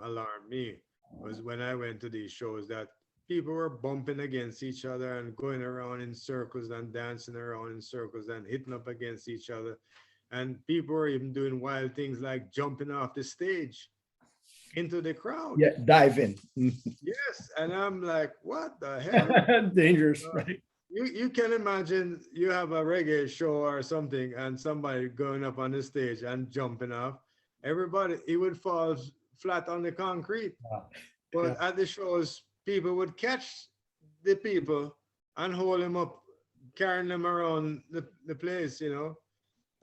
alarmed me, was when I went to these shows that people were bumping against each other and going around in circles and dancing around in circles and hitting up against each other. And people were even doing wild things like jumping off the stage into the crowd. Yeah, diving. Yes. And I'm like, what the hell? Dangerous, right? You can imagine you have a reggae show or something and somebody going up on the stage and jumping off. Everybody, he would fall flat on the concrete. Wow. But at the shows, people would catch the people and hold them up, carrying them around the place, you know.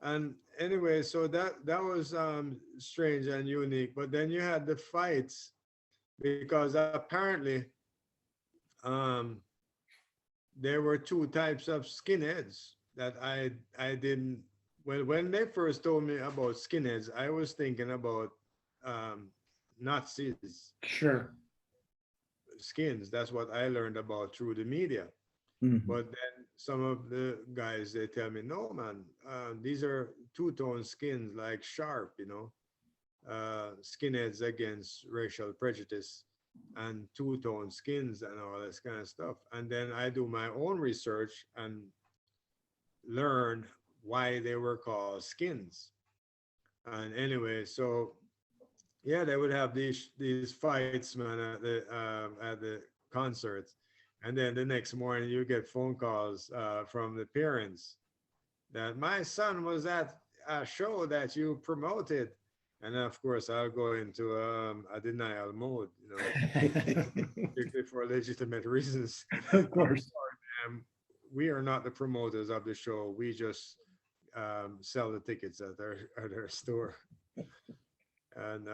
And anyway, so that was strange and unique. But then you had the fights, because apparently there were two types of skinheads. that I didn't. Well, when they first told me about skinheads, I was thinking about um, Nazis Sure. skins. That's what I learned about through the media. Mhm. But then some of the guys, they tell me, no, man, these are two-tone skins like sharp, skinheads against racial prejudice and two-tone skins and all this kind of stuff. And then I do my own research and learn why they were called skins. And anyway, so yeah, they would have these fights, man, at the concerts, and then the next morning you get phone calls from the parents that my son was at a show that you promoted, and of course I'll go into a denial mode, strictly for legitimate reasons. Of I'm course. sorry, ma'am, we are not the promoters of the show. We just sell the tickets at their store. And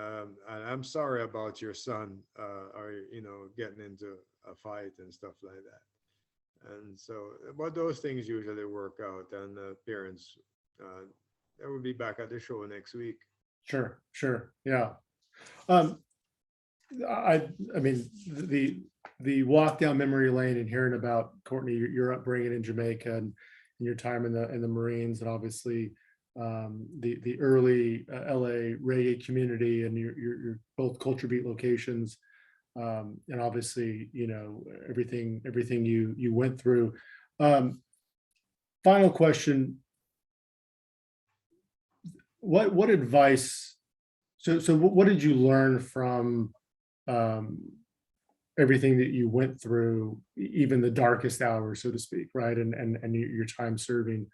I'm sorry about your son, or getting into a fight and stuff like that. And so, but those things usually work out, and the parents, they will be back at the show next week. Sure. Sure. Yeah. Um, I mean, the walk down memory lane and hearing about Courtney, your upbringing in Jamaica and your time in the Marines, and obviously the early LA reggae community and your both culture beat locations, and obviously everything you went through. Final question: what advice? So what did you learn from everything that you went through, even the darkest hours, so to speak, right? And your time serving,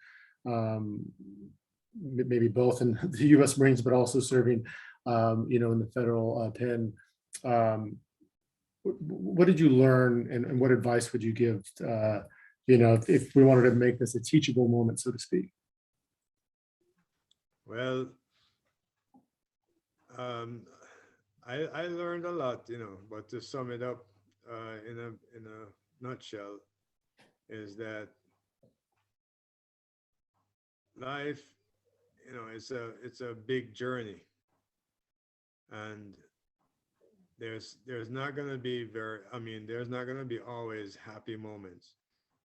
maybe both in the U.S. Marines, but also serving, in the federal pen. What did you learn, and what advice would you give? If we wanted to make this a teachable moment, so to speak. Well, I learned a lot, but to sum it up in a nutshell, is that life, it's a big journey, and there's not going to be there's not going to be always happy moments,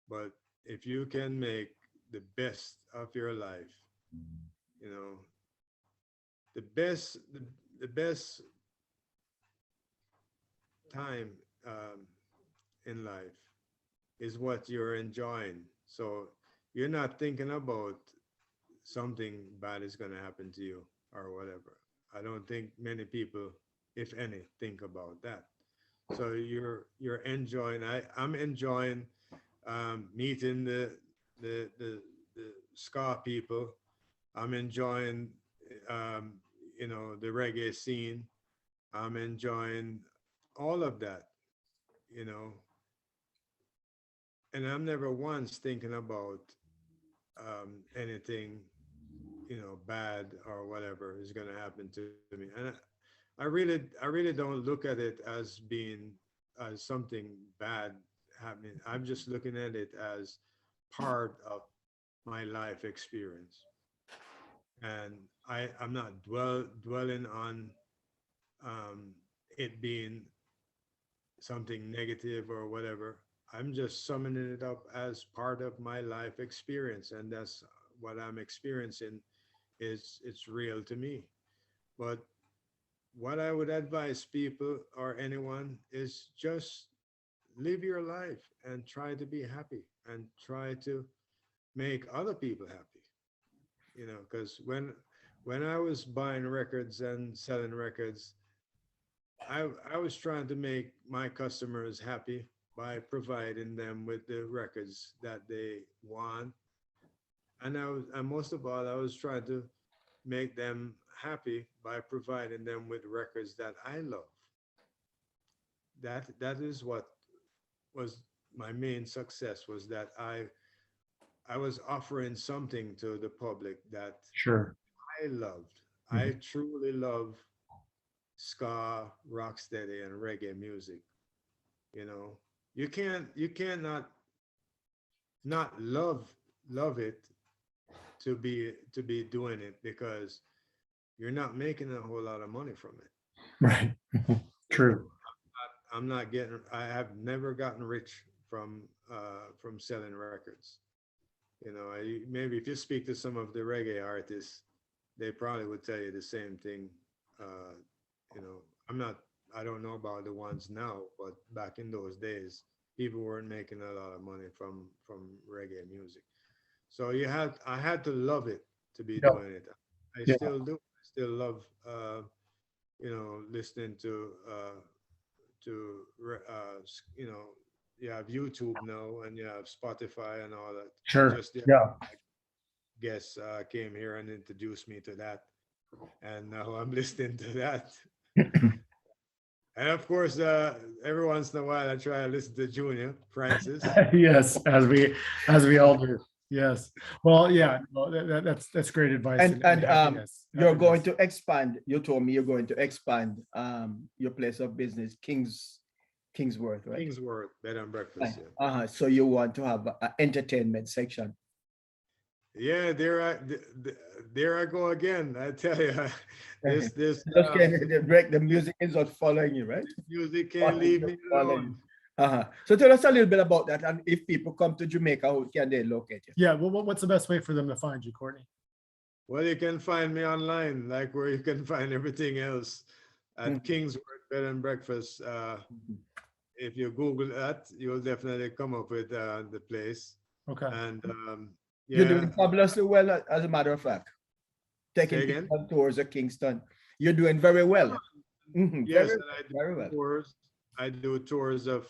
but if you can make the best of your life, the best time in life is what you're enjoying. So you're not thinking about something bad is going to happen to you or whatever. I don't think many people, if any, think about that. So you're enjoying. I'm enjoying meeting the ska people. I'm enjoying the reggae scene. I'm enjoying all of that, and I'm never once thinking about anything, bad or whatever is going to happen to me. And I really don't look at it as being as something bad happening. I'm just looking at it as part of my life experience, and I'm not dwelling on it being something negative or whatever. I'm just summing it up as part of my life experience, and that's what I'm experiencing. It's real to me. But what I would advise people or anyone is just live your life and try to be happy and try to make other people happy. Because when I was buying records and selling records, I was trying to make my customers happy by providing them with the records that they want. And most of all, I was trying to make them happy by providing them with records that I love. That is what was my main success, was that I was offering something to the public that Sure. I loved. I truly love ska, rocksteady, and reggae music. You cannot not love love it to be doing it, because you're not making a whole lot of money from it. Right. True. I have never gotten rich from selling records. Maybe if you speak to some of the reggae artists, they probably would tell you the same thing. I don't know about the ones now, but back in those days, people weren't making a lot of money from reggae music. So I had to love it to be doing it. I still do. I still love, listening to you have YouTube now, and you have Spotify and all that. Sure. Guests came here and introduced me to that, and now I'm listening to that. And of course, every once in a while, I try to listen to Junor Francis. Yes, as we all do. Yes. Well, yeah, that's great advice. And you're going to expand. You told me you're going to expand your place of business, Kingsworth, right? Kingsworth Bed and Breakfast. Yeah. So you want to have an entertainment section. Yeah, there I go again. I tell you, the music is not following you, right? Music can't leave me alone. So tell us a little bit about that, and if people come to Jamaica, how can they locate you? Yeah, well, what's the best way for them to find you, Courtney? Well, you can find me online, like where you can find everything else at Kingsworth Bed and Breakfast. If you Google that, you'll definitely come up with the place. Okay. And You're doing fabulously well, as a matter of fact. Taking tours of Kingston. You're doing very well. Yes, and I do very well. Tours. I do tours of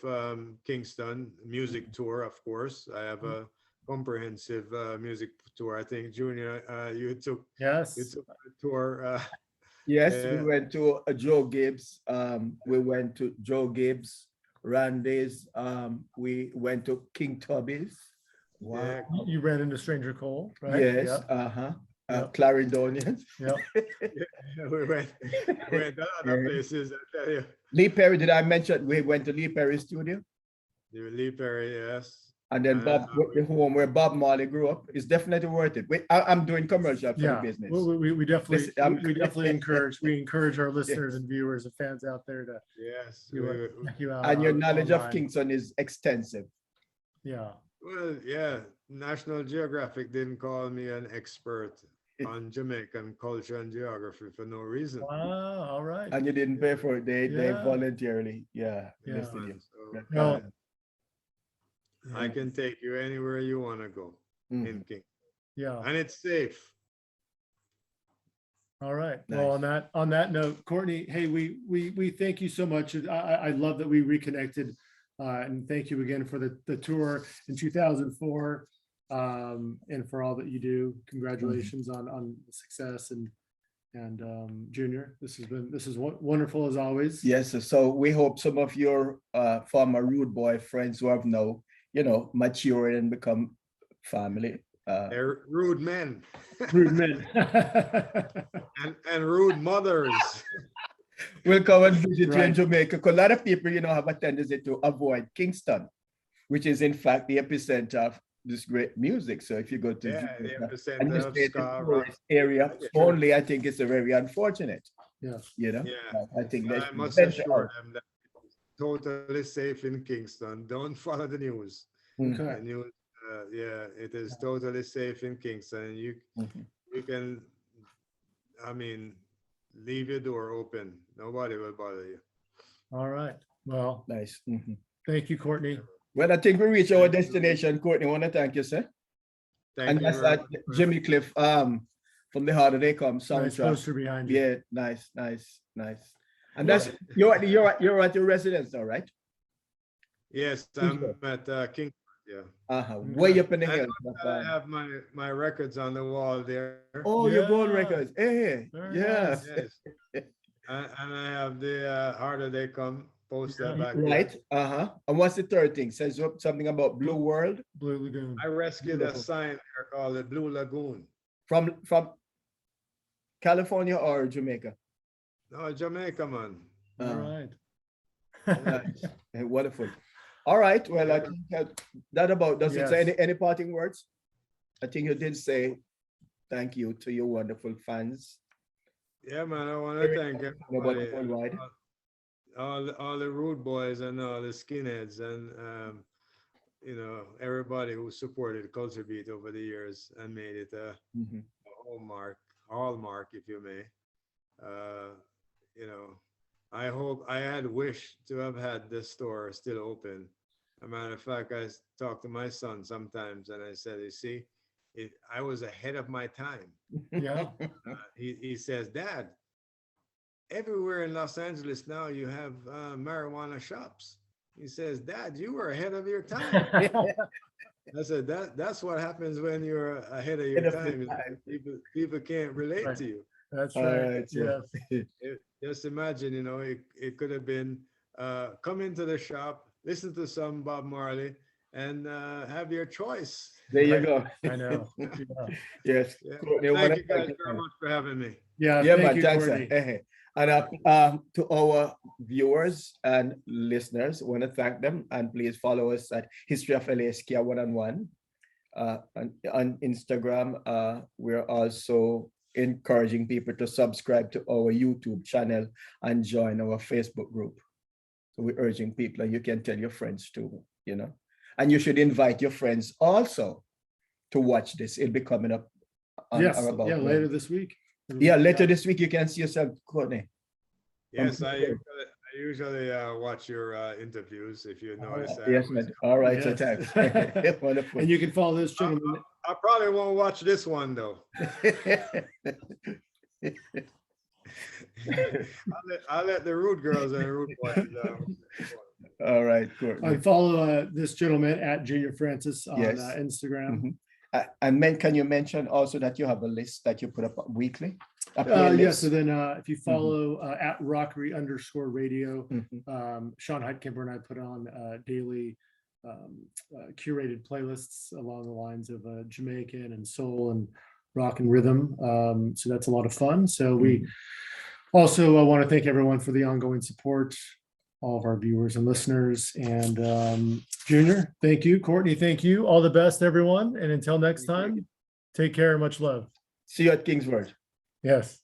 Kingston, music tour, of course. I have a comprehensive music tour. I think, Junior, you took a tour. Yes, we went to Joe Gibbs. We went to Joe Gibbs, Randy's. We went to King Tubby's. Wow. Yeah. You ran into Stranger Cole, right? Yes. Clarendonians. Yep. We went to other places, I tell you. Lee Perry, did I mention we went to Lee Perry's studio? Lee Perry, yes. And then the home where Bob Marley grew up is definitely worth it. I'm doing commercial for the business. We definitely encourage our listeners and viewers and fans out there to check you out. And your knowledge of Kingston is extensive. Yeah. Well, yeah. National Geographic didn't call me an expert on Jamaican culture and geography for no reason. Wow, all right. And you didn't pay for it. They voluntarily, listed you. So, I can take you anywhere you want to go in King. Yeah. And it's safe. All right. Nice. Well, on that note, Courtney, hey, we thank you so much. I love that we reconnected. And thank you again for the tour in 2004, and for all that you do. Congratulations on the success, and Junior, this is wonderful as always. Yes, so we hope some of your former Rude Boy friends who have now matured and become family. They're rude men. Rude men. and rude mothers. We'll come and visit you in Jamaica, because a lot of people, have a tendency to avoid Kingston, which is in fact the epicenter of this great music. So if you go to Jamaica and you stay in the tourist area only, I think it's a very unfortunate. Yeah. I think I must assure them that it's totally safe in Kingston. Don't follow the news. Okay. The news, it is totally safe in Kingston. You can, leave your door open. Nobody will bother you. All right. Well, nice. Thank you, Courtney. Well, I think we reached our destination, Courtney. I want to thank you, sir. Thank you. That's at Jimmy Cliff from the Harder They Come soundtrack. Nice poster behind you. Yeah, nice. And that's you're at your residence now, right? Yes, I'm at Kingsworth. Yeah. Way up in the hills. I have my records on the wall there. Oh, your gold records. Hey, yes. And I have the Harder They Come poster back right. there. And what's the third thing? Says something about Blue World. Blue Lagoon. I rescued a sign there called the Blue Lagoon. From California or Jamaica? No, Jamaica, man. All right. Nice. Wonderful. All right. Well, I think that about does it. So any parting words? I think you did say thank you to your wonderful fans. Yeah, man, I want to thank everybody, Worldwide. all the rude boys and all the skinheads and you know, everybody who supported Culture Beat over the years and made it a hallmark, if you may. You know, I had wished to have had this store still open. As a matter of fact, I talk to my son sometimes and I said, you see, I was ahead of my time. Yeah. He says, Dad, everywhere in Los Angeles now you have marijuana shops. He says, Dad, you were ahead of your time. I said, that's what happens when you're ahead of your time. People can't relate to you. That's right. Yes. Just imagine, you know, it could have been come into the shop, listen to some Bob Marley, and have your choice. There you go. I know. Yes. Yeah. Courtney, Thank you guys very much for having me. Yeah. Yeah, Thank man. you, Thanks. Courtney. And to our viewers and listeners, I want to thank them, and please follow us at History of LA Ska 1-on-1 on Instagram. We're also encouraging people to subscribe to our YouTube channel and join our Facebook group. So we're urging people, and you can tell your friends too, you know, and you should invite your friends also to watch this. It'll be coming up on Yes. or about Yeah. Later this week. Yeah, later this week you can see yourself, Courtney. Yes, I usually watch your interviews, if you notice that. Yes, man. All right, so Yes. thanks. Wonderful. And you can follow this gentleman. I probably won't watch this one though. I'll let the rude girls and rude boys. All right, Courtney. I follow this gentleman at Junor Francis on Yes. Instagram. Mhm. And can you mention also that you have a list that you put up weekly? A Yeah. playlist? So then if you follow at Rockery_radio, Mhm. Sean Heitkamper and I put on daily curated playlists along the lines of Jamaican and soul and rock and rhythm. So that's a lot of fun. So we also want to thank everyone for the ongoing support, all of our viewers and listeners. And Junor, thank you. Courtney, thank you. All the best, everyone. And until next time, take care and much love. See you at Kingsworth. Yes.